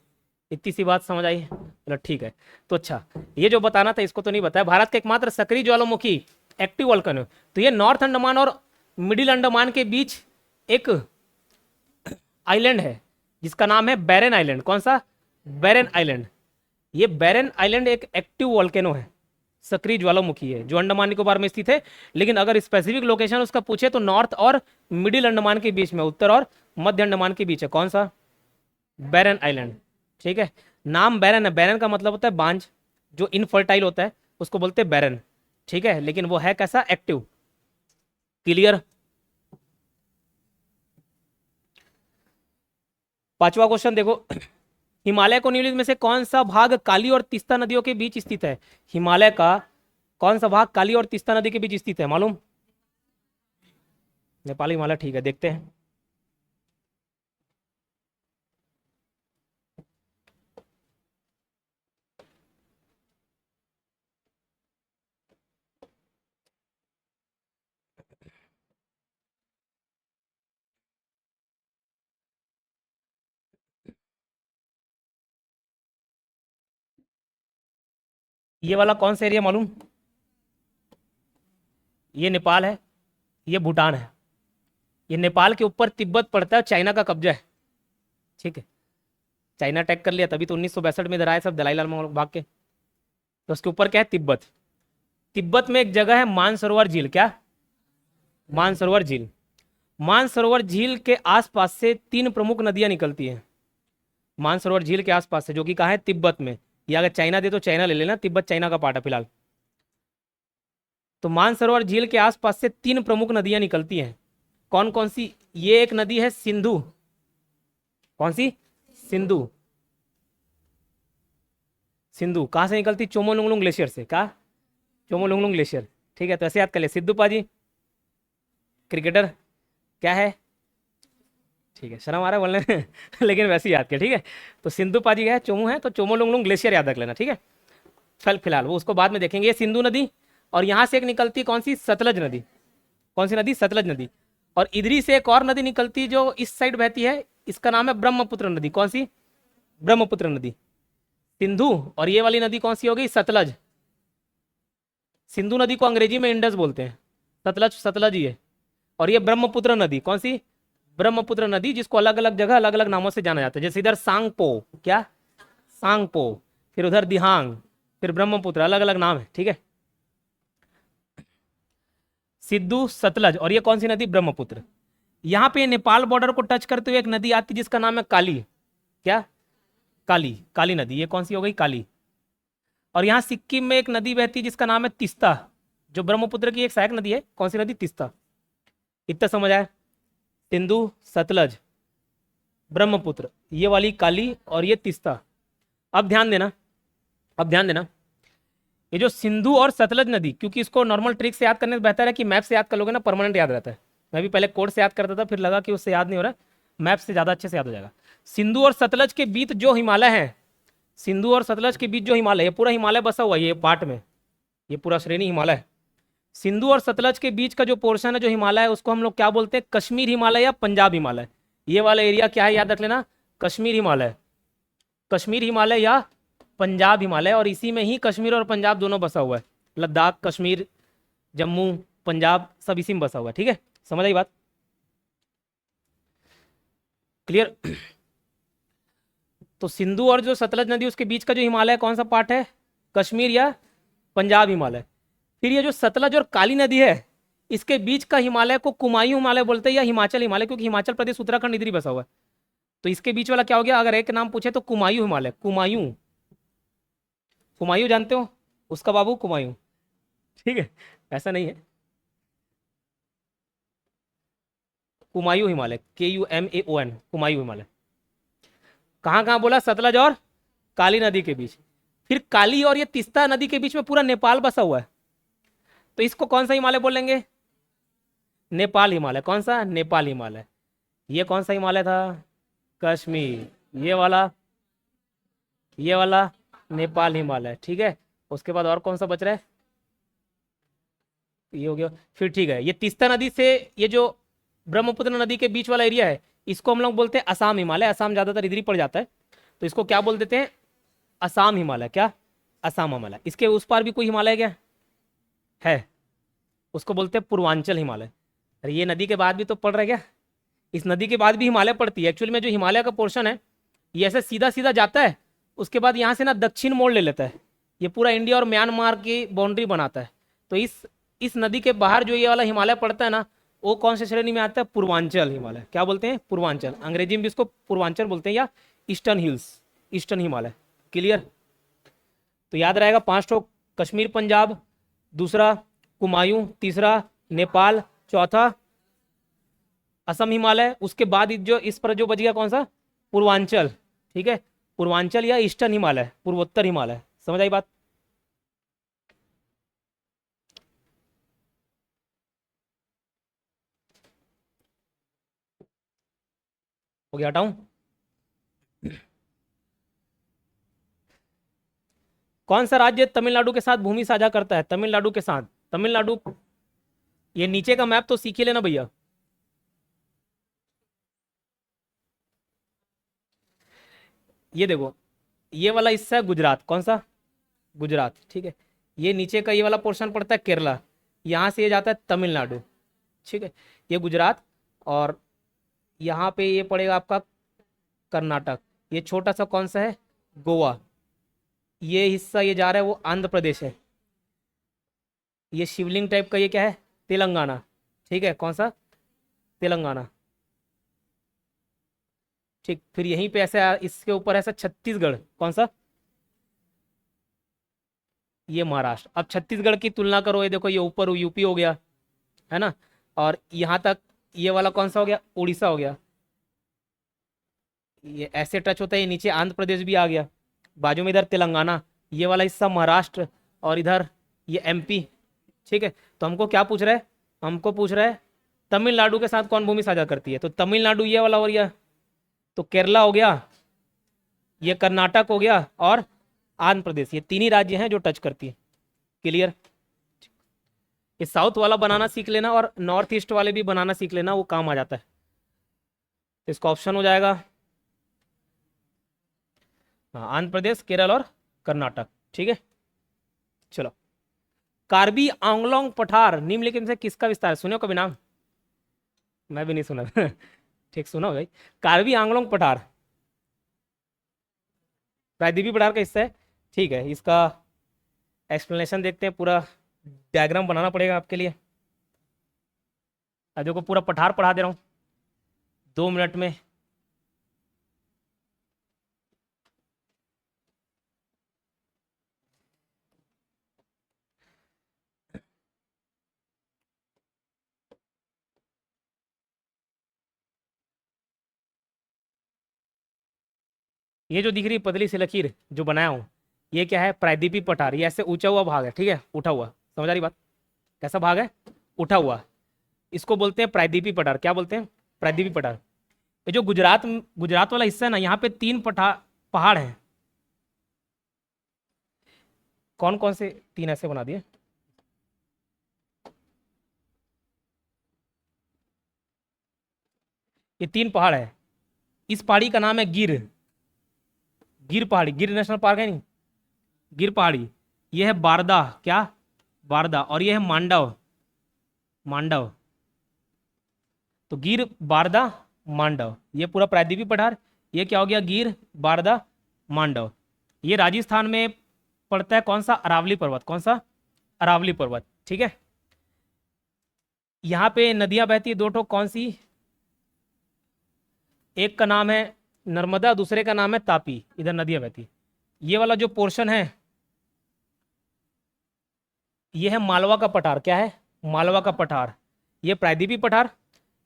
इतनी सी बात समझ आई, चलो ठीक है। तो अच्छा, ये जो बताना था इसको तो नहीं बताया। भारत का एकमात्र सक्रिय ज्वालामुखी एक्टिव वोल्केनो, तो ये नॉर्थ अंडमान और मिडिल अंडमान के बीच एक आइलैंड है जिसका नाम है बैरन आइलैंड। कौन सा, बैरन आइलैंड। ये बैरन आइलैंड एक एक्टिव वोल्केनो है, सक्रिय ज्वालामुखी है जो अंडमान निकोबार में स्थित है। लेकिन अगर स्पेसिफिक लोकेशन उसका पूछे तो नॉर्थ और मिडिल अंडमान के बीच में, उत्तर और मध्य अंडमान के बीच है। कौन सा, बैरन आइलैंड, ठीक है। नाम बैरन है, बैरन का मतलब होता है बांझ, जो इनफर्टाइल होता है उसको बोलते हैं बैरन, ठीक है। लेकिन वो है कैसा, एक्टिव। क्लियर। पांचवा क्वेश्चन देखो, हिमालय को निम्नलिखित में से कौन सा भाग काली और तीस्ता नदियों के बीच स्थित है। हिमालय का कौन सा भाग काली और तीस्ता नदी के बीच स्थित है, मालूम। नेपाल हिमालय, ठीक है, देखते हैं। ये वाला कौन सा एरिया मालूम, ये नेपाल है, ये भूटान है। ये नेपाल के ऊपर तिब्बत पड़ता है, चाइना का कब्जा है, ठीक है। चाइना अटैक कर लिया तभी तो 1962 में इधर आए सब, दलाई लामा लोग भाग के। तो उसके ऊपर क्या है, तिब्बत। तिब्बत में एक जगह है मानसरोवर झील, क्या, मानसरोवर झील। मानसरोवर झील के आसपास से 3 प्रमुख नदियां निकलती हैं, मानसरोवर झील के आसपास से, जो कि कहाँ है, तिब्बत में। या अगर चाइना दे तो चाइना ले लेना, तिब्बत चाइना का पार्ट है फिलहाल। तो मानसरोवर झील के आसपास से 3 प्रमुख नदियां निकलती हैं। कौन कौन सी, ये एक नदी है सिंधु, कौन सी, सिंधु। सिंधु कहाँ से निकलती, चोमोलुंगलुंग ग्लेशियर से, कहा, चोमोलुंगलुंग ग्लेशियर, ठीक है। तो ऐसे याद कर ले, सिद्धू पाजी क्रिकेटर क्या है, ठीक है, शर्म आ रहा है बोलने में लेकिन वैसे ही याद किया, ठीक है। तो सिंधु पाजी है, चोमू है, तो चोमोलुंगलुंग ग्लेशियर याद रख लेना, ठीक है। फिलहाल वो उसको बाद में देखेंगे। ये सिंधु नदी, और यहाँ से एक निकलती कौन सी, सतलज नदी। कौन सी नदी, सतलज नदी। और इधरी से एक और नदी निकलती जो इस साइड बहती है, इसका नाम है ब्रह्मपुत्र नदी। कौन सी, ब्रह्मपुत्र नदी। सिंधु और ये वाली नदी कौन सी हो गई, सतलज। सिंधु नदी को अंग्रेजी में इंडस बोलते हैं, सतलज सतलज ही है। और ये ब्रह्मपुत्र नदी, कौन सी, ब्रह्मपुत्र नदी, जिसको अलग अलग जगह अलग अलग नामों से जाना जाता है। जैसे इधर सांगपो, क्या, सांगपो, फिर उधर दिहांग, फिर ब्रह्मपुत्र, अलग अलग नाम है, ठीक है। सिद्धू, सतलज, और ये कौन सी नदी, ब्रह्मपुत्र। यहाँ पे नेपाल बॉर्डर को टच करते हुए एक नदी आती है जिसका नाम है काली, क्या, काली, काली नदी। ये कौन सी हो गई, काली। और यहाँ सिक्किम में एक नदी बहती है जिसका नाम है तीस्ता, जो ब्रह्मपुत्र की एक सहायक नदी है। कौन सी नदी, तीस्ता। इतना समझ आया, सिंधु, सतलज, ब्रह्मपुत्र, ये वाली काली, और ये तीस्ता। अब ध्यान देना, अब ध्यान देना, ये जो सिंधु और सतलज नदी, क्योंकि इसको नॉर्मल ट्रिक से याद करने से बेहतर है कि मैप से याद कर लोगे ना, परमानेंट याद रहता है। मैं भी पहले कोड से याद करता था, फिर लगा कि उससे याद नहीं हो रहा, मैप से ज़्यादा अच्छे से याद हो जाएगा। सिंधु और सतलज के बीच जो हिमालय है, सिंधु और सतलज के बीच जो हिमालय, ये पूरा हिमालय बसा हुआ है, ये पार्ट में, ये पूरा श्रेणी हिमालय है। सिंधु और सतलज के बीच का जो पोर्शन है, जो हिमालय है, उसको हम लोग क्या बोलते हैं, कश्मीर हिमालय या पंजाब हिमालय। ये वाला एरिया क्या है, याद रख लेना, कश्मीर हिमालय, कश्मीर हिमालय या पंजाब हिमालय, और इसी में ही कश्मीर और पंजाब दोनों बसा हुआ है। लद्दाख, कश्मीर, जम्मू, पंजाब सब इसी में बसा हुआ है। ठीक है, समझ आई बात? क्लियर? तो सिंधु और जो सतलज नदी उसके बीच का जो हिमालय कौन सा पार्ट है? कश्मीर या पंजाब हिमालय। फिर ये जो सतलज और काली नदी है इसके बीच का हिमालय को कुमायूं हिमालय बोलते हैं या हिमाचल हिमालय, क्योंकि हिमाचल प्रदेश उत्तराखंड इधर ही बसा हुआ है। तो इसके बीच वाला क्या हो गया? अगर एक नाम पूछे तो कुमायूं हिमालय। कुमायूं, कुमायूं जानते हो? उसका बाबू कुमायूं। ठीक है, ऐसा नहीं है, कुमायूं हिमालय, KUMAON, कुमायूं हिमालय। कहाँ कहाँ बोला? सतलज और काली नदी के बीच। फिर काली और ये तीस्ता नदी के बीच में पूरा नेपाल बसा हुआ है, तो इसको कौन सा हिमालय बोलेंगे? नेपाल हिमालय। कौन सा? नेपाल हिमालय। ये कौन सा हिमालय था? कश्मीर। ये वाला नेपाल हिमालय। ठीक है, उसके बाद और कौन सा बच रहा है? ये हो गया। फिर ठीक है, ये तीस्ता नदी से ये जो ब्रह्मपुत्र नदी के बीच वाला एरिया है इसको हम लोग बोलते हैं असम हिमालय। असम ज्यादातर इधर ही पड़ जाता है, तो इसको क्या बोल देते हैं? असम हिमालय। क्या? असम हिमालय। इसके उस पार भी कोई हिमालय क्या है? उसको बोलते हैं पूर्वांचल हिमालय। अरे ये नदी के बाद भी तो पड़ रहा है क्या? इस नदी के बाद भी हिमालय पड़ती है। एक्चुअली में जो हिमालय का पोर्शन है ये ऐसे सीधा सीधा जाता है, उसके बाद यहाँ से ना दक्षिण मोड़ ले लेता है, ये पूरा इंडिया और म्यांमार की बाउंड्री बनाता है। तो इस नदी के बाहर जो ये वाला हिमालय पड़ता है ना, वो कौन से श्रेणी में आता है? पूर्वांचल हिमालय। क्या बोलते हैं? पूर्वांचल। अंग्रेजी में भी इसको पूर्वांचल बोलते हैं या eastern hills, eastern Himalaya. Clear? तो याद रहेगा 5 ठो। कश्मीर पंजाब, दूसरा कुमायूं, तीसरा नेपाल, चौथा असम हिमालय, उसके बाद जो इस पर जो बच गया कौन सा? पूर्वांचल। ठीक है, पूर्वांचल या ईस्टर्न हिमालय, पूर्वोत्तर हिमालय। समझ आई बात? हो गया, हटाऊं? कौन सा राज्य तमिलनाडु के साथ भूमि साझा करता है? तमिलनाडु के साथ, तमिलनाडु, ये नीचे का मैप तो सीख ही लेना भैया। ये देखो, ये वाला हिस्सा है गुजरात। कौन सा? गुजरात। ठीक है, ये नीचे का ये वाला पोर्शन पड़ता है केरला, यहाँ से ये जाता है तमिलनाडु। ठीक है, ये गुजरात, और यहाँ पे ये पड़ेगा आपका कर्नाटक। ये छोटा सा कौन सा है? गोवा। ये हिस्सा ये जा रहा है वो आंध्र प्रदेश है। ये शिवलिंग टाइप का ये क्या है? तेलंगाना। ठीक है, कौन सा? तेलंगाना। ठीक, फिर यहीं पे ऐसा इसके ऊपर ऐसा छत्तीसगढ़। कौन सा? ये महाराष्ट्र। अब छत्तीसगढ़ की तुलना करो, ये देखो ये ऊपर यूपी हो गया है ना, और यहाँ तक ये वाला कौन सा हो गया? उड़ीसा हो गया। ये ऐसे टच होता है, ये नीचे आंध्र प्रदेश भी आ गया, बाजू में इधर तेलंगाना, ये वाला हिस्सा महाराष्ट्र, और इधर ये MP। ठीक है, तो हमको क्या पूछ रहा है? हमको पूछ रहा है तमिलनाडु के साथ कौन भूमि साझा करती है, तो तमिलनाडु ये वाला हो गया, तो केरला हो गया, ये कर्नाटक हो गया, और आंध्र प्रदेश। ये तीन ही राज्य हैं जो टच करती है। क्लियर? ये साउथ वाला बनाना सीख लेना और नॉर्थ ईस्ट वाले भी बनाना सीख लेना, वो काम आ जाता है। तो इसका ऑप्शन हो जाएगा हाँ, आंध्र प्रदेश, केरल और कर्नाटक। ठीक है, चलो। कार्बी आंगलोंग पठार निम्नलिखित में से किसका विस्तार है? सुनो कभी नाम? मैं भी नहीं सुना। ठीक, सुनो भाई। कार्बी आंगलोंग पठार प्रायद्वीपीय पठार का हिस्सा है। ठीक है, इसका एक्सप्लेनेशन देखते हैं। पूरा डायग्राम बनाना पड़ेगा आपके लिए। अब देखो पूरा पठार पढ़ा दे रहा हूँ 2 मिनट में। ये जो दिख रही है पतली सी लकीर जो बनाया हूँ, ये क्या है? प्रायद्वीपीय पठार। ये ऐसे ऊंचा हुआ भाग है। ठीक है, उठा हुआ। समझ आ रही बात? कैसा भाग है? उठा हुआ। इसको बोलते हैं प्रायद्वीपीय पठार। क्या बोलते हैं? प्रायद्वीपीय पठार। ये जो गुजरात वाला हिस्सा है ना, यहाँ पे 3 पहाड़ हैं। कौन कौन से? 3 ऐसे बना दिए। ये 3 पहाड़ है। इस पहाड़ी का नाम है गिर। गिर पहाड़ी, गिर नेशनल पार्क है नहीं, गिर पहाड़ी, ये है बारदा, क्या, बारदा, और ये है मांडव, मांडव। तो गिर, बारदा, मांडव, ये पूरा प्रायद्वीपीय पठार। ये क्या हो गया, गिर, बारदा, मांडव। ये राजस्थान में पड़ता है, कौन सा, अरावली पर्वत, कौन सा, अरावली पर्वत, ठीक है। यहाँ पे नदियां बहती है दो ठो, कौन सी, एक का नाम है नर्मदा, दूसरे का नाम है तापी, इधर नदियां बहती। ये वाला जो पोर्शन है, ये है मालवा का पठार, क्या है, मालवा का पठार। ये प्रायद्वीपीय पठार।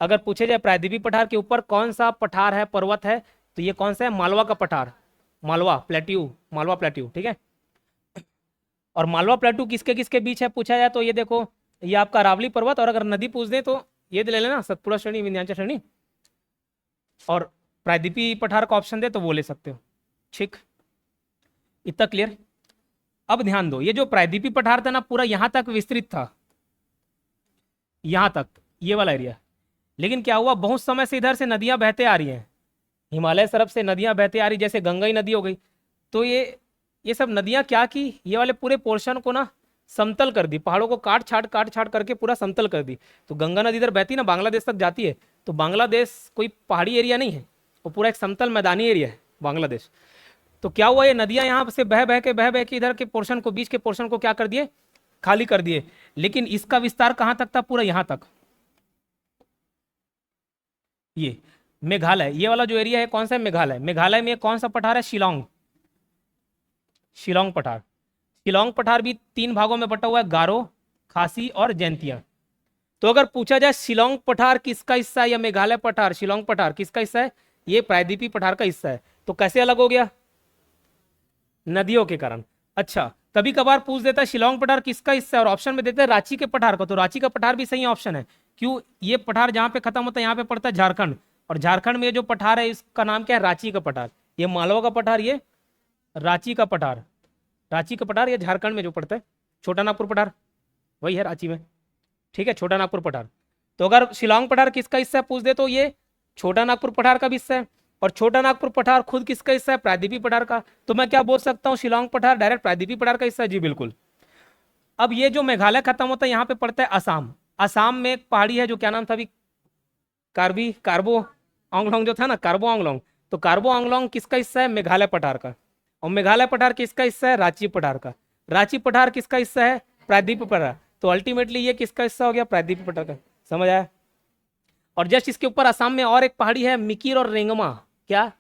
अगर पूछे जाए प्रायद्वीपीय पठार के ऊपर कौन सा पठार है, पर्वत है, तो ये कौन सा है, मालवा का पठार, मालवा प्लेट्यू, मालवा प्लेट्यू, ठीक है। और मालवा प्लेट्यू किसके किसके बीच है पूछा जाए तो ये देखो, ये आपका अरावली पर्वत, और अगर नदी पूछ दे तो ये ले लेना, सतपुड़ा श्रेणी, विंध्याचल श्रेणी। और प्रायद्वीपीय पठार का ऑप्शन दे तो वो ले सकते हो, ठीक। इतना क्लियर। अब ध्यान दो, ये जो प्रायद्वीपीय पठार था ना, पूरा यहां तक विस्तृत था, यहां तक, ये वाला एरिया। लेकिन क्या हुआ, बहुत समय से इधर से नदियां बहते आ रही हैं, हिमालय तरफ से नदियां बहते आ रही, जैसे गंगा ही नदी हो गई। तो ये सब नदियां क्या की, ये वाले पूरे पोर्शन को ना समतल कर दी, पहाड़ों को काट छाट करके पूरा समतल कर दी। तो गंगा नदी इधर बहती ना, बांग्लादेश तक जाती है। तो बांग्लादेश कोई पहाड़ी एरिया नहीं है, वो पूरा एक समतल मैदानी एरिया है बांग्लादेश। तो क्या हुआ, ये नदियां यहाँ से बह बह के इधर के पोर्शन को, बीच के पोर्शन को क्या कर दिए, खाली कर दिए। लेकिन इसका विस्तार कहां तक था, पूरा यहां तक। ये मेघालय, ये वाला जो एरिया है कौन सा है, मेघालय। मेघालय में कौन सा पठार है, शिलोंग, शिलोंग पठार। शिलोंग पठार भी 3 भागों में बटा हुआ है, गारो, खासी और जैंतिया। तो अगर पूछा जाए शिलोंग पठार किसका हिस्सा है, या मेघालय पठार, शिलोंग पठार किसका हिस्सा है, ये प्रायद्वीपीय पठार का हिस्सा है। तो कैसे अलग हो गया, नदियों के कारण। अच्छा, कभी कभार पूछ देता है शिलोंग पठार किसका हिस्सा है, और ऑप्शन में देते हैं रांची के पठार को, तो रांची का पठार भी सही ऑप्शन है। क्यों, ये पठार जहां पे खत्म होता है यहाँ पे पड़ता है झारखंड, और झारखंड में ये जो पठार है इसका नाम क्या है, रांची का पठार। ये मालवा का पठार, ये रांची का पठार, रांची का पठार, ये झारखंड में जो पड़ता है। छोटा नागपुर पठार वही है रांची में, ठीक है, छोटा नागपुर पठार। तो अगर शिलोंग पठार किसका हिस्सा है पूछ दे तो ये छोटा नागपुर पठार का भी हिस्सा है। और छोटा नागपुर पठार खुद किसका हिस्सा है, प्रायद्वीपीय पठार का। तो मैं क्या बोल सकता हूँ, शिलोंग पठार डायरेक्ट प्रायद्वीपीय पठार का हिस्सा है, जी बिल्कुल। अब ये जो मेघालय खत्म होता है यहाँ पे पड़ता है असम। असम में एक पहाड़ी है जो क्या नाम था अभी, कार्बो आंगलोंग जो था ना, कार्बो आंगलोंग। तो कार्बो आंगलोंग किसका हिस्सा है, मेघालय पठार का। और मेघालय पठार किसका हिस्सा है, रांची पठार का। रांची पठार किसका हिस्सा है, प्रायद्वीपीय पठार। तो अल्टीमेटली ये किसका हिस्सा हो गया, प्रायद्वीपीय पठार का। समझ आया। और जस्ट इसके ऊपर असम में और एक पहाड़ी है, मिकिर और रेंगमा, क्या,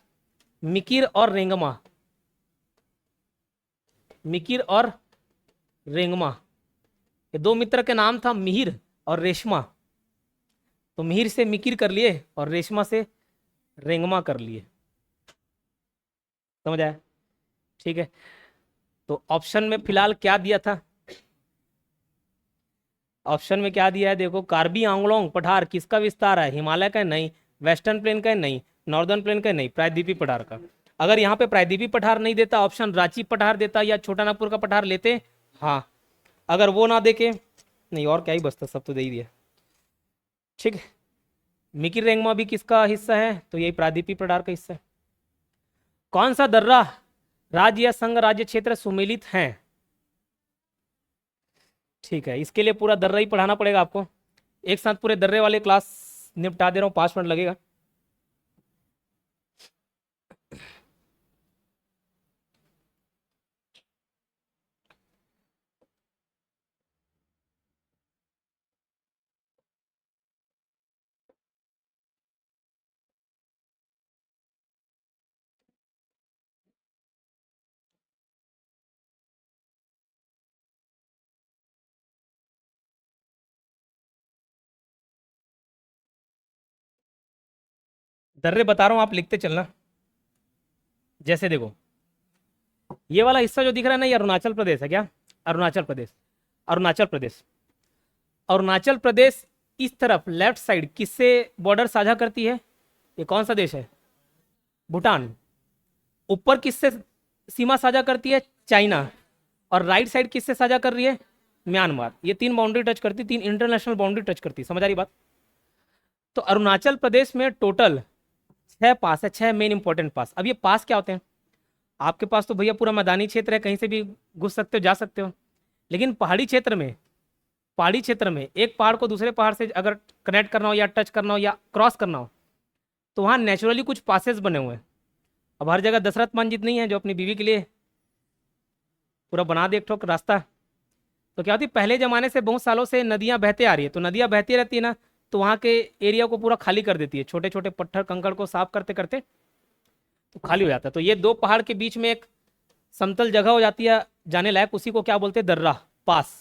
मिकिर और रेंगमा, मिकिर और रेंगमा। ये 2 मित्र के नाम था, मिहिर और रेशमा। तो मिहिर से मिकिर कर लिए और रेशमा से रेंगमा कर लिए। समझ आया, ठीक है। तो ऑप्शन में फिलहाल क्या दिया था, ऑप्शन में क्या दिया है देखो, कार्बी आंगलोंग पठार किसका विस्तार है, हिमालय का नहीं, वेस्टर्न प्लेन का नहीं, नॉर्दर्न प्लेन का नहीं, प्रायद्वीपीय पठार का। अगर यहाँ पे प्रायद्वीपीय पठार नहीं देता, ऑप्शन रांची पठार देता या छोटा नागपुर का पठार लेते, हाँ। अगर वो ना देके, नहीं और क्या ही बचता, सब तो दे ही दिया, ठीक है। मिकिर रेंगमा भी किसका हिस्सा है, तो यही प्रायद्वीपीय पठार का हिस्सा है। कौन सा दर्रा राज्य या संघ राज्य क्षेत्र सुमेलित है, ठीक है। इसके लिए पूरा दर्रा ही पढ़ाना पड़ेगा आपको। एक साथ पूरे दर्रे वाले क्लास निपटा दे रहा हूँ, 5 मिनट लगेगा। दर्रे बता रहा हूँ, आप लिखते चलना। जैसे देखो, ये वाला हिस्सा जो दिख रहा है ना, ये अरुणाचल प्रदेश है, क्या, अरुणाचल प्रदेश। अरुणाचल प्रदेश, अरुणाचल प्रदेश इस तरफ लेफ्ट साइड किससे बॉर्डर साझा करती है, ये कौन सा देश है, भूटान। ऊपर किससे सीमा साझा करती है, चाइना। और राइट साइड किससे साझा कर रही है, म्यांमार। ये 3 बाउंड्री टच करती, 3 इंटरनेशनल बाउंड्री टच करती। समझ आ रही बात। तो अरुणाचल प्रदेश में टोटल 6 पास है, 6 मेन इंपॉर्टेंट पास। अब ये पास क्या होते हैं, आपके पास तो भैया पूरा मैदानी क्षेत्र है, कहीं से भी घुस सकते हो, जा सकते हो। लेकिन पहाड़ी क्षेत्र में एक पहाड़ को दूसरे पहाड़ से अगर कनेक्ट करना हो या टच करना हो या क्रॉस करना हो, तो वहाँ नेचुरली कुछ पासेस बने हुए हैं। अब हर जगह दशरथ मान जितनी है जो अपनी बीवी के लिए पूरा बना दे एक ठोक रास्ता। तो क्या होती है, पहले जमाने से बहुत सालों से नदियां बहते आ रही है, तो नदियां बहती रहती है ना, तो वहाँ के एरिया को पूरा खाली कर देती है, छोटे छोटे पत्थर कंकड़ को साफ करते करते तो खाली हो जाता है। तो ये दो पहाड़ के बीच में एक समतल जगह हो जाती है जाने लायक, उसी को क्या बोलते हैं, दर्रा, पास।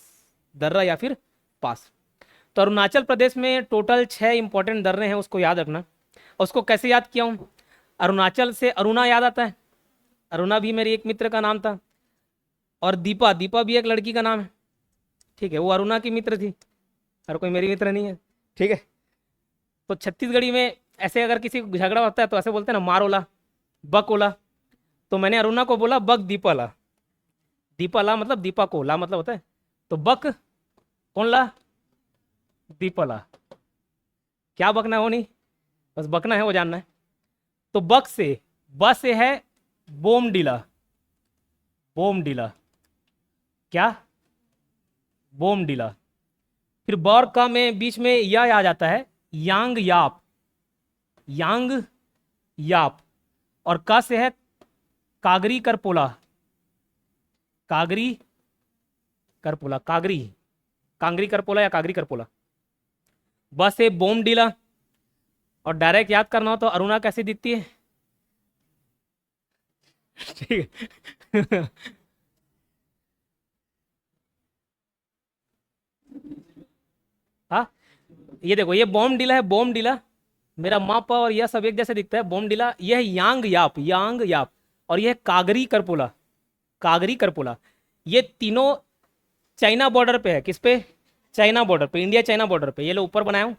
दर्रा या फिर पास। तो अरुणाचल प्रदेश में टोटल 6 इंपॉर्टेंट दर्रे हैं, उसको याद रखना। और उसको कैसे याद किया हूँ, अरुणाचल से अरुणा याद आता है, अरुणा भी मेरी एक मित्र का नाम था। और दीपा, दीपा भी एक लड़की का नाम है, ठीक है, वो अरुणा की मित्र थी, हर कोई मेरी मित्र नहीं है, ठीक है। तो छत्तीसगढ़ी में ऐसे अगर किसी को झगड़ा होता है तो ऐसे बोलते हैं ना, मारोला, बकोला। तो मैंने अरुणा को बोला बक दीपाला, दीपाला मतलब दीपा को, ला मतलब होता है, तो बक कौन ला, दीपाला। क्या बकना है वो नहीं, बस बकना है वो जानना है। तो बक से, ब से है बोमडिला, बोमडिला, क्या, बोमडिला। फिर बौर का में बीच में यह आ जाता है, यांग याप, यांग याप। और का से है कागरी करपोला, कागरी करपोला, कागरी, कांगरी करपोला या कागरी करपोला। बस से बोमडिला। और डायरेक्ट याद करना हो तो अरुणा कैसी दिखती है, ठीक है। हाँ, ये देखो, ये बोमडिला है, बोमडिला। मेरा मापा और यह सब एक जैसे दिखता है, बोमडिला। यह है यांग याप, यांग याप। और यह है कागरी करपोला, कागरी करपोला। ये तीनों चाइना बॉर्डर पे है, किस पे, चाइना बॉर्डर पे, इंडिया चाइना बॉर्डर पे, ये लो ऊपर बनाया हूँ।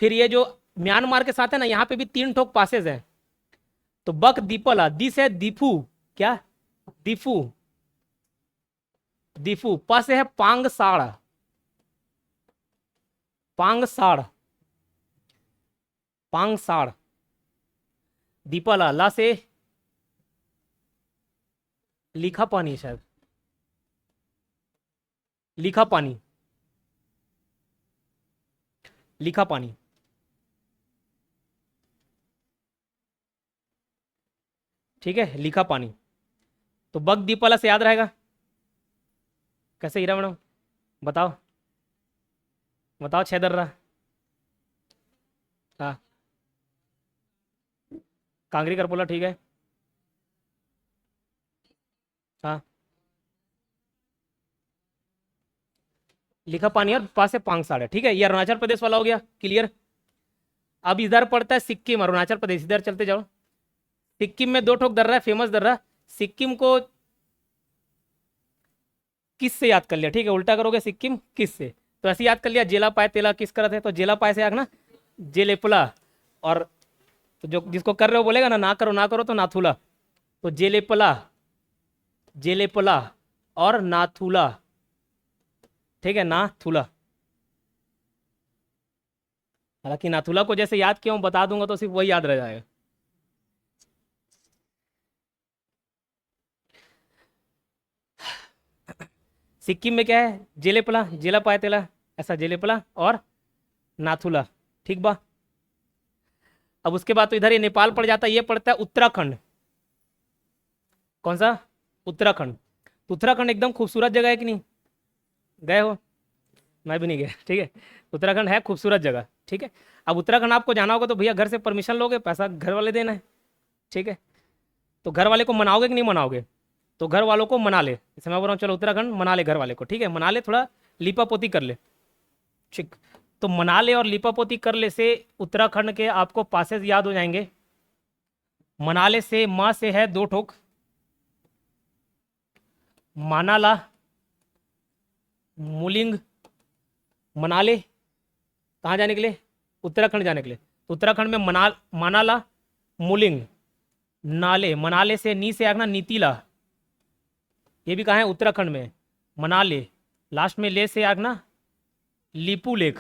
फिर ये जो म्यांमार के साथ है ना, यहाँ पे भी 3 ठोक पासेज हैं। तो बक दीपला, दिस है दीफू, क्या, दीफू, दीफू। प से है पांगसाड़, पांगसाड़, पांगसाड़। दीपला, ला से लिखा पानी शायद, लिखा पानी, लिखा पानी, ठीक है, लिखा पानी। तो बग दीपला से याद रहेगा कैसे, हीरा मैडम बताओ, बताओ, 6 दर्रा। हाँ, कांगरी करपोला, ठीक है। हाँ, लिखा पानी और पास से पांगसाड़ है, ठीक है। ये अरुणाचल प्रदेश वाला हो गया, क्लियर। अब इधर पड़ता है सिक्किम, अरुणाचल प्रदेश, इधर चलते जाओ। सिक्किम में 2 ठोक दर्रा है, फेमस दर्रा। सिक्किम को किस से याद कर लिया, ठीक है, उल्टा करोगे सिक्किम किस से, तो ऐसे याद कर लिया, जेला पाए तेला किस करत है, तो जेला पाए से आगना जेलेपला। और तो जो जिसको कर रहे हो बोलेगा ना, ना करो ना करो, तो नाथुला। तो जेलेपला, जेलेपला और नाथुला, ठीक है, नाथुला। हालांकि नाथुला को जैसे याद किया हूं, बता दूंगा तो सिर्फ वही याद रह जाएगा। सिक्किम में क्या है, जेलेपला, जेला पाएतेला, ऐसा जेलेपला और नाथुला, ठीक बा। अब उसके बाद तो इधर ये नेपाल पड़ जाता है, ये पड़ता है उत्तराखंड। कौन सा, उत्तराखंड। तो उत्तराखंड एकदम खूबसूरत जगह है कि नहीं, गए हो, मैं भी नहीं गया, ठीक है। उत्तराखंड है खूबसूरत जगह, ठीक है। अब उत्तराखंड आपको जाना होगा तो भैया घर से परमिशन लोगे, पैसा घर वाले देना है, ठीक है। तो घर वाले को मनाओगे कि नहीं मनाओगे, तो घर वालों को मना ले, जैसे मैं बोल रहा हूँ चलो उत्तराखंड मना ले घर वाले को, ठीक है, मना ले, थोड़ा लीपा पोती कर ले, ठीक। तो मना ले और लीपा पोती कर ले से उत्तराखंड के आपको पासेस याद हो जाएंगे। मनाले से, माँ से है 2 ठोक, मानाला, मुलिंग, मनाले। कहाँ जाने के लिए, उत्तराखंड जाने के लिए। तो उत्तराखंड में मानाला, मुलिंग, नाले, मनाले से नी से आगना नीतीला, ये भी कहाँ है, उत्तराखंड में। मनाले, लास्ट में ले से आगना लिपू लेक,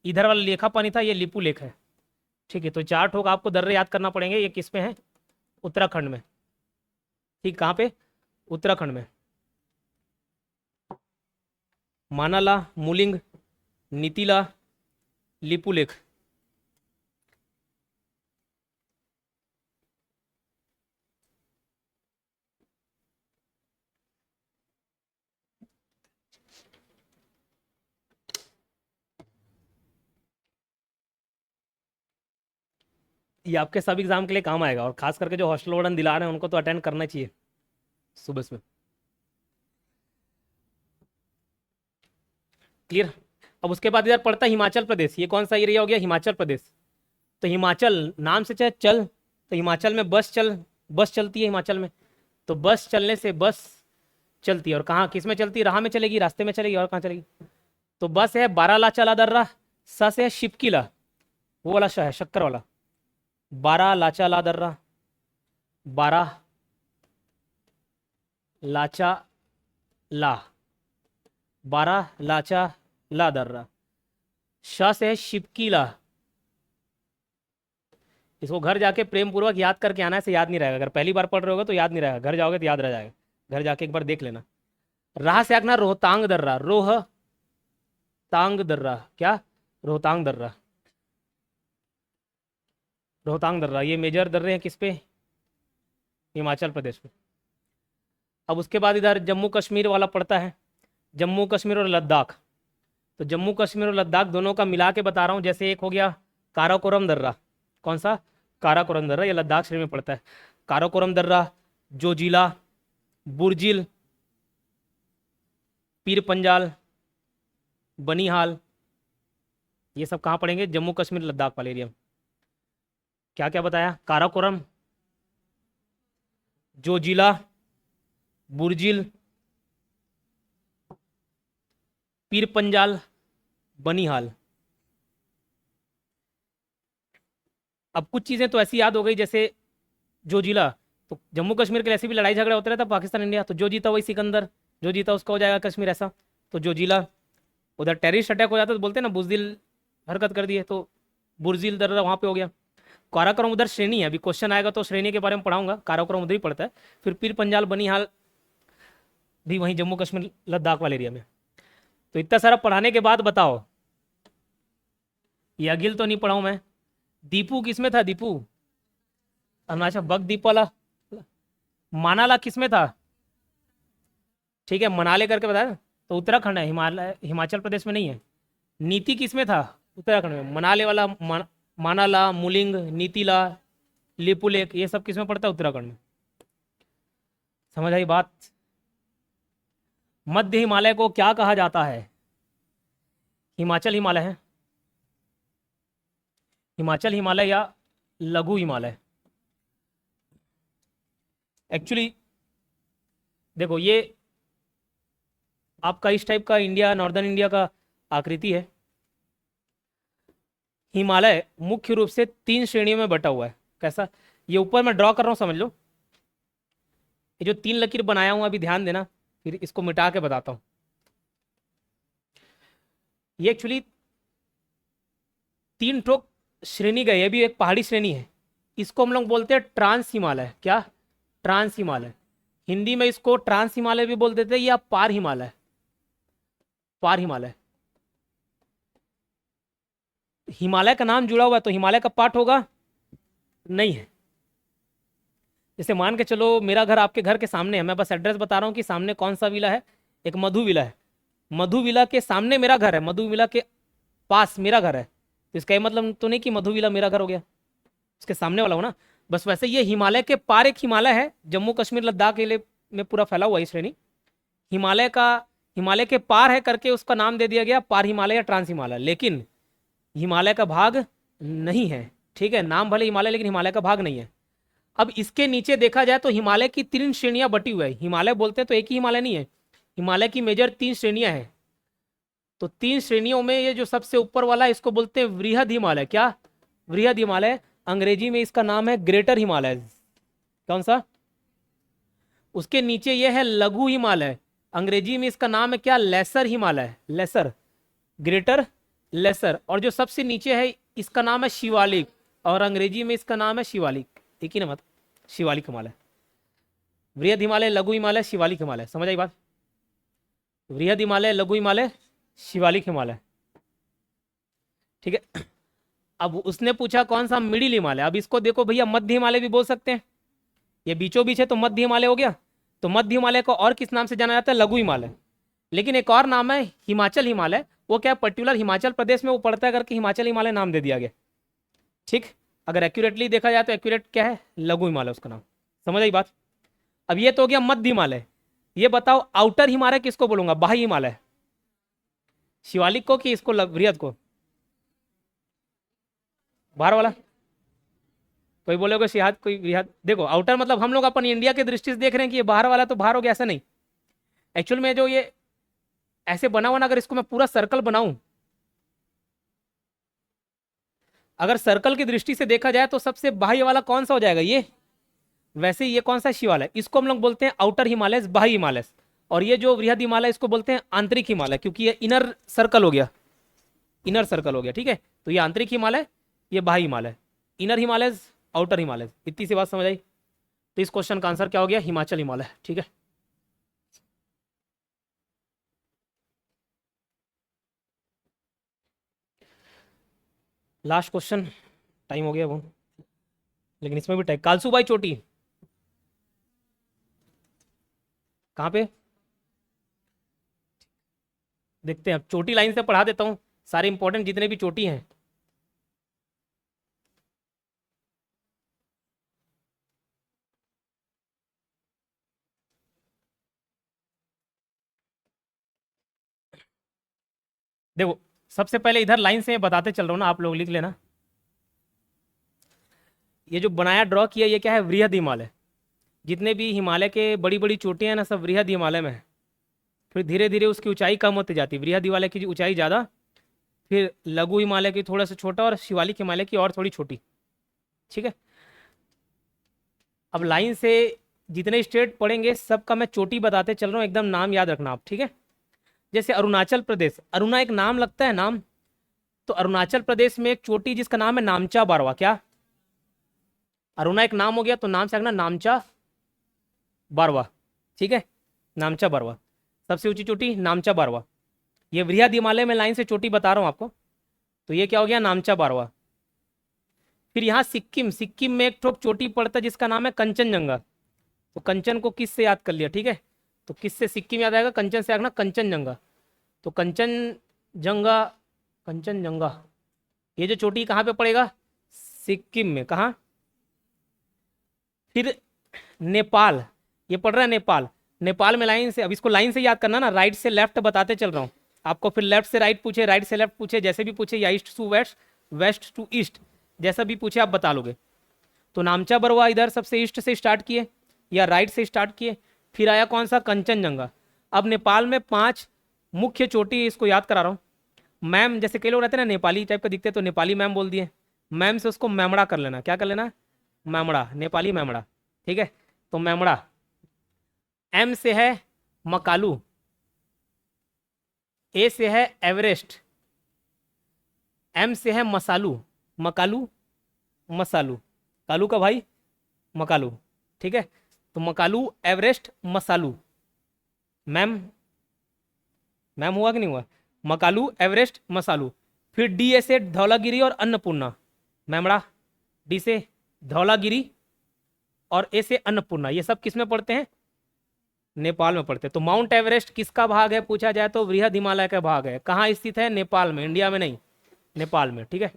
इधर वाला लेखा पानी था, ये लिपू लेक है, ठीक है। तो 4 ठोक आपको दर्रे याद करना पड़ेंगे, ये किस में है, उत्तराखंड में। ठीक, कहाँ पे? उत्तराखंड में। मानाला, मुलिंग, नीतिला, लिपुलेख। ये आपके सब एग्जाम के लिए काम आएगा, और खास करके जो हॉस्टल वार्डन दिला रहे हैं उनको तो अटेंड करना चाहिए सुबह सुबह। क्लियर? अब उसके बाद इधर पड़ता है हिमाचल प्रदेश। ये कौन सा एरिया हो गया? हिमाचल प्रदेश। तो हिमाचल नाम से चाहे चल, तो हिमाचल में बस चलती है हिमाचल में। तो बस चलने से बस चलती है, और कहाँ किस में चलती है? राह में चलेगी, रास्ते में चलेगी, और कहाँ चलेगी? तो बस है बारालाचा लादर्रा, सा से है शिपकीला, वो वाला शाह है, शक्कर वाला। बारालाचा लादर्रा, बारा लाचा ला, बारा लाचा लादर्रा, शाह से है शिपकीला। इसको घर जाके प्रेम पूर्वक याद करके आना है, से याद नहीं रहेगा। अगर पहली बार पढ़ रहे होगे तो याद नहीं रहेगा, घर जाओगे तो याद रह जाएगा। घर जाके एक बार देख लेना। राह से आगना रोहतांग दर्रा, तांग दर्रा, क्या? रोहतांग दर्रा, रोहतांग दर्रा। ये मेजर दर्रे हैं किस पे? हिमाचल प्रदेश में। अब उसके बाद इधर जम्मू कश्मीर वाला पड़ता है, जम्मू कश्मीर और लद्दाख। तो जम्मू कश्मीर और लद्दाख दोनों का मिला के बता रहा हूँ। जैसे एक हो गया काराकोरम दर्रा, कौन सा? काराकोरम दर्रा, ये लद्दाख श्रेणी में पड़ता है। काराकोरम दर्रा, जोजिला, बुर्जिल, पीर पंजाल, बनिहाल, ये सब कहाँ पड़ेंगे? जम्मू कश्मीर लद्दाख वाले एरिया में। क्या क्या बताया? काराकोरम, जोजिला, बुर्जिल, पीर पंजाल, बनिहाल। अब कुछ चीज़ें तो ऐसी याद हो गई, जैसे जोजिला, तो जम्मू कश्मीर के ऐसे भी लड़ाई झगड़ा होता रहता पाकिस्तान इंडिया, तो जो जीता वही सिकंदर, जो जीता उसका हो जाएगा कश्मीर, ऐसा। तो जोजिला। उधर टेररिस्ट अटैक हो जाता तो बोलते हैं ना बुजदिल हरकत कर दी है, तो बुर्जिल दर्रा वहाँ पे हो गया। काराकोरम उधर श्रेणी है, अभी क्वेश्चन आएगा तो श्रेणी के बारे में पढ़ाऊंगा। काराकोरम उधर ही पड़ता है। फिर पीर पंजाल, बनिहाल भी वहीं जम्मू कश्मीर लद्दाख वाले एरिया में। तो इतना सारा पढ़ाने के बाद बताओ, ये अगिल तो नहीं पढ़ाऊं मैं। दीपू किसमें था? दीपू अरुणाचल, बग दीप वाला। मानाला किसमें था? ठीक है, मनाले करके बताया ना? तो उत्तराखंड है, हिमालय हिमाचल प्रदेश में नहीं है। नीति किसमें था? उत्तराखंड में। मनाले वाला मानाला, मुलिंग, नीतिला, लिपुलेख, ये सब किसमें पड़ता है? उत्तराखंड में। समझ आई बात? मध्य हिमालय को क्या कहा जाता है? हिमाचल हिमालय है, हिमाचल हिमालय या लघु हिमालय। एक्चुअली देखो, ये आपका इस टाइप का इंडिया, नॉर्दर्न इंडिया का आकृति है। हिमालय मुख्य रूप से 3 श्रेणियों में बटा हुआ है। कैसा? ये ऊपर मैं ड्रॉ कर रहा हूं, समझ लो। ये जो 3 लकीर बनाया हूं, अभी ध्यान देना, फिर इसको मिटा के बताता हूं। ये एक्चुअली 3 ठोक श्रेणी गए, ये भी एक पहाड़ी श्रेणी है। इसको हम लोग बोलते हैं ट्रांस हिमालय। क्या? ट्रांस हिमालय। हिंदी में इसको ट्रांस हिमालय भी बोल देते हैं, या पार हिमालय। पार हिमालय। हिमालय का नाम जुड़ा हुआ है, तो हिमालय का पार्ट होगा? नहीं है। जैसे मान के चलो मेरा घर आपके घर के सामने है, मैं बस एड्रेस बता रहा हूँ कि सामने कौन सा विला है। एक मधु विला है, मधु विला के सामने मेरा घर है, मधु विला के पास मेरा घर है। तो इसका ये मतलब तो नहीं कि मधु विला मेरा घर हो गया, उसके सामने वाला हो ना। बस वैसे ये हिमालय के पार एक हिमालय है, जम्मू कश्मीर लद्दाख के लिए में पूरा फैला हुआ है श्रेणी। हिमालय का, हिमालय के पार है करके उसका नाम दे दिया गया पार हिमालय या ट्रांस हिमालय, लेकिन हिमालय का भाग नहीं है। ठीक है, नाम भले हिमालय, लेकिन हिमालय का भाग नहीं है। अब इसके नीचे देखा जाए तो हिमालय की 3 श्रेणियां बटी हुई है। हिमालय बोलते हैं तो एक ही हिमालय नहीं है, हिमालय की मेजर 3 श्रेणियां हैं। तो 3 श्रेणियों में ये जो सबसे ऊपर वाला है, इसको बोलते हैं वृहद हिमालय। क्या? वृहद हिमालय। अंग्रेजी में इसका नाम है ग्रेटर हिमालय। कौन सा? उसके नीचे ये है लघु हिमालय, अंग्रेजी में इसका नाम है क्या? Lesser Himalaya. Lesser, greater, lesser. और जो सबसे नीचे है इसका नाम है शिवालिक, और अंग्रेजी में इसका नाम है शिवालिक। एक ही ना, मतलब शिवालिक हिमालय। वृहद हिमालय, लघु हिमालय, शिवालिक हिमालय, समझ आई बात? वृहद हिमालय, लघु हिमालय, शिवालिक हिमालय, ठीक है। अब उसने पूछा कौन सा मिडिल हिमालय। अब इसको देखो भैया, मध्य हिमालय भी बोल सकते हैं, ये बीचों बीच है तो मध्य हिमालय हो गया। तो मध्य हिमालय को और किस नाम से जाना जाता है? लघु हिमालय। लेकिन एक और नाम है हिमाचल हिमालय, वो क्या पर्टिकुलर हिमाचल प्रदेश में वो पड़ता है करके हिमाचल हिमालय नाम दे दिया गया, ठीक। अगर एक्यूरेटली देखा जाए तो एक्यूरेट क्या है? लघु हिमालय उसका नाम, समझ आई बात? अब ये तो हो गया मध्य हिमालय। ये बताओ आउटर हिमालय किसको बोलूंगा? बाह्य हिमालय, शिवालिक को कि इसको, वृहद को? बाहर वाला? कोई बोलेगा शिहाद, कोई वृहद। देखो आउटर मतलब हम लोग अपन इंडिया की दृष्टि से देख रहे हैं कि ये बाहर वाला तो बाहर हो गया, ऐसा नहीं। एक्चुअल में जो ये ऐसे बना हुआ ना, अगर इसको मैं पूरा सर्कल बनाऊं, अगर सर्कल की दृष्टि से देखा जाए तो सबसे बाह्य वाला कौन सा हो जाएगा? ये। वैसे ये कौन सा शिवालय, इसको हम लोग बोलते हैं आउटर हिमालय, बाह्य हिमालय। और ये जो वृहद हिमालय इसको बोलते हैं आंतरिक हिमालय, क्योंकि ये इनर सर्कल हो गया, इनर सर्कल हो गया, ठीक है। तो ये आंतरिक हिमालय, ये बाह्य हिमालय, इनर हिमालय, आउटर हिमालय। इतनी सी बात समझ आई? तो इस क्वेश्चन का आंसर क्या हो गया? हिमाचल हिमालय, ठीक है। लास्ट क्वेश्चन, टाइम हो गया वो, लेकिन इसमें भी टाइम। कालसूबाई चोटी कहाँ पे? देखते हैं, अब चोटी लाइन से पढ़ा देता हूँ सारे इंपॉर्टेंट जितने भी चोटी हैं। देखो सबसे पहले इधर लाइन से बताते चल रहा हूँ ना, आप लोग लिख लेना। ये जो बनाया ड्रॉ किया, ये क्या है? वृहद हिमालय। जितने भी हिमालय के बड़ी बड़ी चोटियां हैं ना, सब वृहद हिमालय में है। फिर धीरे धीरे उसकी ऊंचाई कम होती जाती है, वृहद हिमालय की ऊंचाई ज़्यादा, फिर लघु हिमालय की थोड़ा सा छोटा, और शिवालिक हिमालय की और थोड़ी छोटी, ठीक है। अब लाइन से जितने स्टेट पढ़ेंगे सबका मैं चोटी बताते चल रहा हूँ, एकदम नाम याद रखना आप, ठीक है। जैसे अरुणाचल प्रदेश, अरुणा एक नाम लगता है, नाम। तो अरुणाचल प्रदेश में एक चोटी जिसका नाम है नामचा बारवा। क्या? अरुणा एक नाम हो गया, तो नाम से रखना नामचा बारवा, ठीक है। नामचा बारवा सबसे ऊंची चोटी, नामचा बारवा। ये वृहद हिमालय में लाइन से चोटी बता रहा हूँ आपको, तो ये क्या हो गया? नामचा बारवा। फिर यहाँ सिक्किम, सिक्किम में एक ठोक चोटी पड़ता है जिसका नाम है कंचनजंगा। तो कंचन को किस से याद कर लिया, ठीक है। तो किस से सिक्किम याद आएगा? कंचन से, आगना कंचनजंगा। तो कंचनजंगा, कंचनजंगा, ये जो चोटी कहाँ पे पड़ेगा? सिक्किम में। कहाँ? फिर नेपाल, ये पड़ रहा है नेपाल। नेपाल में लाइन से, अब इसको लाइन से याद करना ना, राइट से लेफ्ट बताते चल रहा हूँ आपको। फिर लेफ्ट से राइट पूछे, राइट से लेफ्ट पूछे, जैसे भी पूछे, या east to west, west to east, जैसा भी पूछे आप बता लोगे। तो नामचा बरवा इधर सबसे ईस्ट से स्टार्ट किए या राइट से स्टार्ट किए, फिर आया कौन सा? कंचनजंगा। अब नेपाल में 5 मुख्य चोटी, इसको याद करा रहा हूँ। मैम, जैसे कई लोग रहते हैं ना नेपाली टाइप का दिखते हैं, तो नेपाली मैम बोल दिए। मैम से उसको मैमड़ा कर लेना। क्या कर लेना? मैमड़ा, नेपाली मैमड़ा, ठीक है। तो मैमड़ा। एम से है मकालू, ए से है एवरेस्ट, एम से है मसालू, मकालू, मसालू, कालू का भाई मकालू, ठीक है। तो मकालू, एवरेस्ट, मसालू। मैम, मैम हुआ कि नहीं हुआ? मकालू, एवरेस्ट, मसालू। फिर डी ए से धौलागिरी और अन्नपूर्णा, मैमड़ा। डी से धौलागिरी और ए से अन्नपूर्णा, ये सब किस में पढ़ते हैं? नेपाल में पढ़ते हैं। तो माउंट एवरेस्ट किसका भाग है पूछा जाए तो वृहद हिमालय का भाग है। कहाँ स्थित है? नेपाल में, इंडिया में नहीं, नेपाल में, ठीक है।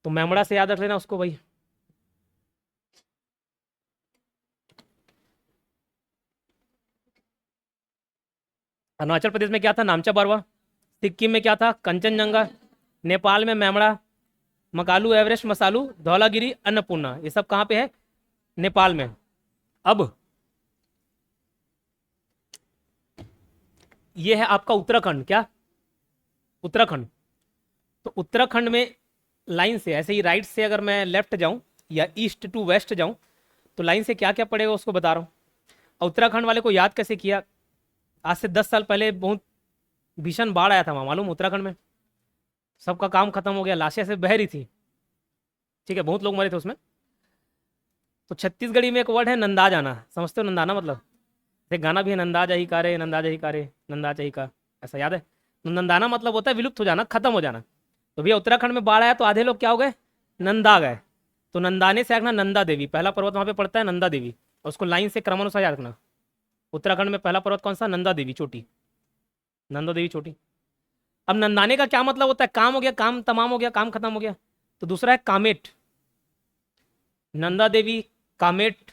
तो मैमड़ा से याद रख लेना उसको भाई। अरुणाचल प्रदेश में क्या था? नामचा बारवा। सिक्किम में क्या था? कंचनजंगा। नेपाल में मैमड़ा, मकालू, एवरेस्ट, मसालू, धौलागिरी, अन्नपूर्णा, ये सब कहाँ पे है? नेपाल में। अब ये है आपका उत्तराखंड। क्या? उत्तराखंड। तो उत्तराखंड में लाइन से ऐसे ही राइट से अगर मैं लेफ्ट जाऊं या ईस्ट टू वेस्ट जाऊं, तो लाइन से क्या क्या पड़ेगा उसको बता रहा हूं। उत्तराखंड वाले को याद कैसे किया? आज से 10 साल पहले बहुत भीषण बाढ़ आया था वहां, मालूम? उत्तराखंड में सबका काम खत्म हो गया, लाशें से बह रही थी, ठीक है, बहुत लोग मरे थे उसमें। तो छत्तीसगढ़ी में एक वर्ड है नंदा जाना, समझते हो नंदाना मतलब? एक गाना भी है, नंदा जाही कारे, नंदा जाही कारे, नंदा जाही का, ऐसा याद है? तो नंदाना मतलब होता है विलुप्त हो जाना, खत्म हो जाना। तो भैया उत्तराखंड में बाढ़ आया तो आधे लोग क्या हो गए? नंदा गए। तो नंदाने से आगना नंदा देवी, पहला पर्वत वहां पे पड़ता है नंदा देवी, और उसको लाइन से क्रमानुसार याद रखना। उत्तराखंड में पहला पर्वत कौन सा? नंदा देवी चोटी, नंदा देवी चोटी। अब नंदाने का क्या मतलब होता है? काम हो गया, काम तमाम हो गया, काम खत्म हो गया। तो दूसरा है कामेट, नंदा देवी, कामेट।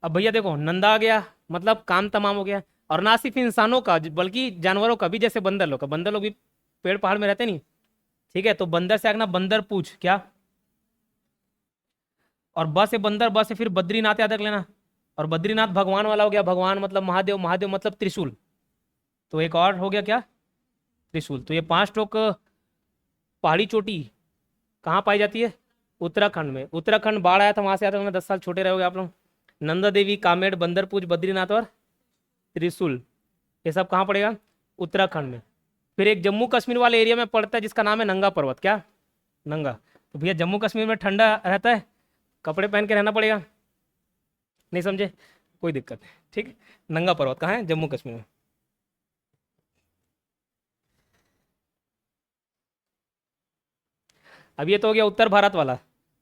अब भैया देखो, नंदा आ गया मतलब काम तमाम हो गया। और ना सिर्फ इंसानों का बल्कि जानवरों का भी, जैसे बंदर लोग का, बंदर लोग भी पेड़ पहाड़ में रहते नहीं, ठीक है? तो बंदर से आगना बंदर पूछ क्या, और ब से बंदर, ब से फिर बद्रीनाथ याद रख लेना। और बद्रीनाथ भगवान वाला हो गया, भगवान मतलब महादेव, महादेव मतलब त्रिशूल। तो एक और हो गया क्या? त्रिशूल। तो ये 5 टोक पहाड़ी चोटी कहाँ पाई जाती है? उत्तराखंड में। उत्तराखंड बाढ़ आया था वहां से आया था, 10 साल छोटे रहोगे आप लोग। नंदा देवी, कामेड़, बंदरपूज, बद्रीनाथ और त्रिशूल, ये सब कहाँ पड़ेगा? उत्तराखंड में। फिर एक जम्मू कश्मीर वाले एरिया में पड़ता है जिसका नाम है नंगा पर्वत। क्या? नंगा। तो भैया जम्मू कश्मीर में ठंडा रहता है, कपड़े पहन के रहना पड़ेगा, नहीं समझे? कोई दिक्कत नहीं, ठीक है। नंगा पर्वत कहाँ है? जम्मू कश्मीर में। अब ये तो हो गया उत्तर भारत वाला।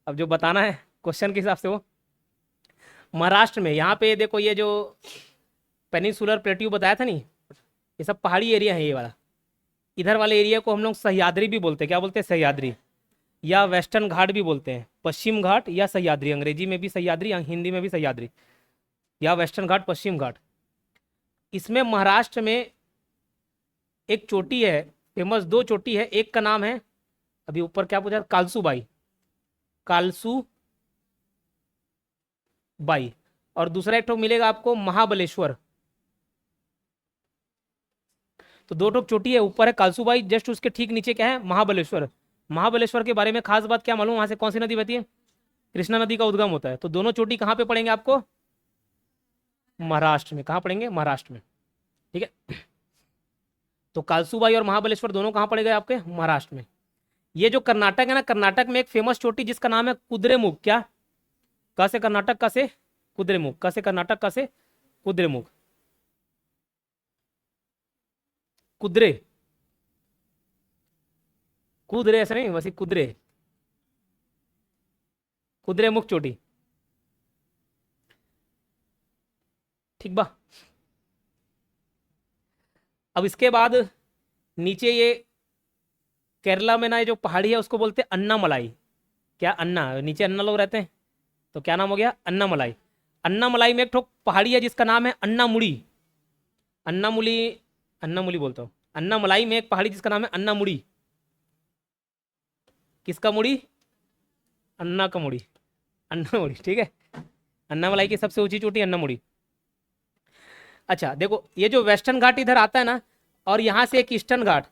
अब जो बताना है क्वेश्चन के हिसाब से, वो महाराष्ट्र में, यहाँ पे देखो ये जो पेनिनसुलर प्लेट्यू बताया था नहीं, ये सब पहाड़ी एरिया है ये वाला। इधर वाले एरिया को हम लोग सह्याद्री भी बोलते हैं। क्या बोलते हैं? सह्याद्री, या वेस्टर्न घाट भी बोलते हैं, पश्चिम घाट या सह्याद्री, अंग्रेजी में भी सह्याद्री, हिंदी में भी सह्याद्री, या वेस्टर्न घाट, पश्चिम घाट। इसमें महाराष्ट्र में एक चोटी है फेमस, 2 चोटी है। एक का नाम है, अभी ऊपर क्या पूछा? कालसू कालसू बाई। और दूसरा एक ठोक मिलेगा आपको महाबलेश्वर। तो 2 ठोक चोटी है, ऊपर है कालसूबाई, जस्ट उसके ठीक नीचे क्या है? महाबलेश्वर। महाबलेश्वर के बारे में खास बात क्या मालूम? वहां से कौन सी नदी बहती है? कृष्णा नदी का उद्गम होता है। तो दोनों चोटी कहाँ पे पड़ेंगे आपको? महाराष्ट्र में। कहाँ पड़ेंगे? महाराष्ट्र में, ठीक है। तो कालसूबाई और महाबलेश्वर दोनों कहाँ पड़े गए आपके? महाराष्ट्र में। ये जो कर्नाटक है ना, कर्नाटक में एक फेमस चोटी जिसका नाम है कुद्रेमुख। क्या? क से कर्नाटक, क से कुद्रेमुख, क से कर्नाटक, क से कुद्रेमुख, कुद्रे, कुदरे ऐसा नहीं, वैसे कुद्रे, कुद्रेमुख चोटी, ठीक बा। अब इसके बाद नीचे ये केरला में ना, ये जो पहाड़ी है उसको बोलते हैं अन्नामलाई। क्या? अन्ना, नीचे अन्ना लोग रहते हैं, तो क्या नाम हो गया? अन्नामलाई। अन्नामलाई में एक ठो पहाड़ी है जिसका नाम है अन्नामुड़ी। अन्नामुली, अन्नामुली बोलता हूँ। अन्नामलाई में एक पहाड़ी जिसका नाम है अन्नामुड़ी। किसका मुड़ी? अन्ना का मुड़ी, अन्नामुड़ी, ठीक है। अन्नामलाई की सबसे ऊंची चोटी अन्नामुड़ी। अच्छा देखो, ये जो वेस्टर्न घाट इधर आता है ना, और यहाँ से एक ईस्टर्न घाट,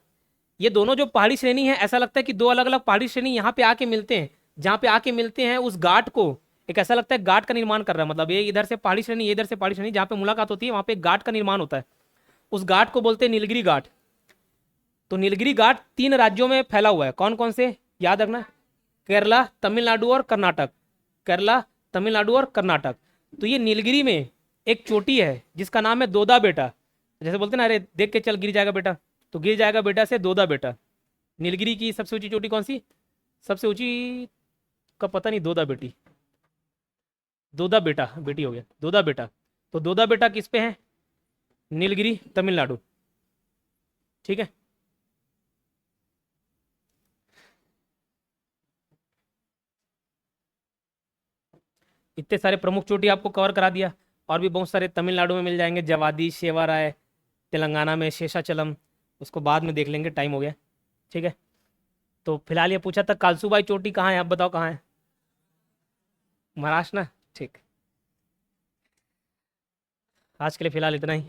ये दोनों जो पहाड़ी श्रेणी है, ऐसा लगता है कि 2 अलग अलग पहाड़ी श्रेणी यहाँ पे आके मिलते हैं। जहाँ पे आके मिलते हैं उस घाट को, एक ऐसा लगता है घाट का निर्माण कर रहा है। मतलब ये इधर से पहाड़ी श्रेणी, ये इधर से पहाड़ी श्रेणी, जहाँ पे मुलाकात होती है वहाँ पे एक घाट का निर्माण होता है। उस घाट को बोलते हैं नीलगिरी घाट। तो नीलगिरी घाट 3 राज्यों में फैला हुआ है। कौन कौन से? याद रखना, केरला, तमिलनाडु और कर्नाटक। केरला, तमिलनाडु और कर्नाटक। तो ये नीलगिरी में एक चोटी है जिसका नाम है दोदा बेटा। जैसे बोलते हैं ना, अरे देख के चल गिर जाएगा बेटा, तो गिर जाएगा बेटा से दोदा बेटा। नीलगिरी की सबसे ऊंची चोटी कौन सी? सबसे ऊंची का पता नहीं, दोदा बेटी, दोदा बेटा, बेटी हो गया, दोदा बेटा। तो दोदा बेटा किस पे है? नीलगिरी, तमिलनाडु, ठीक है। इतने सारे प्रमुख चोटी आपको कवर करा दिया। और भी बहुत सारे तमिलनाडु में मिल जाएंगे, जवादी, शेवाराय, तेलंगाना में शेषाचलम, उसको बाद में देख लेंगे, टाइम हो गया, ठीक है। तो फिलहाल ये पूछा था कालसूबाई चोटी कहाँ है, आप बताओ कहाँ है? महाराष्ट्र ना, ठीक। आज के लिए फिलहाल इतना ही।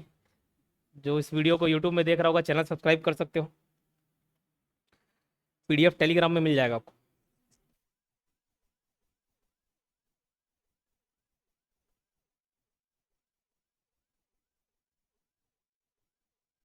जो इस वीडियो को यूट्यूब में देख रहा होगा, चैनल सब्सक्राइब कर सकते हो, PDF टेलीग्राम में मिल जाएगा आपको।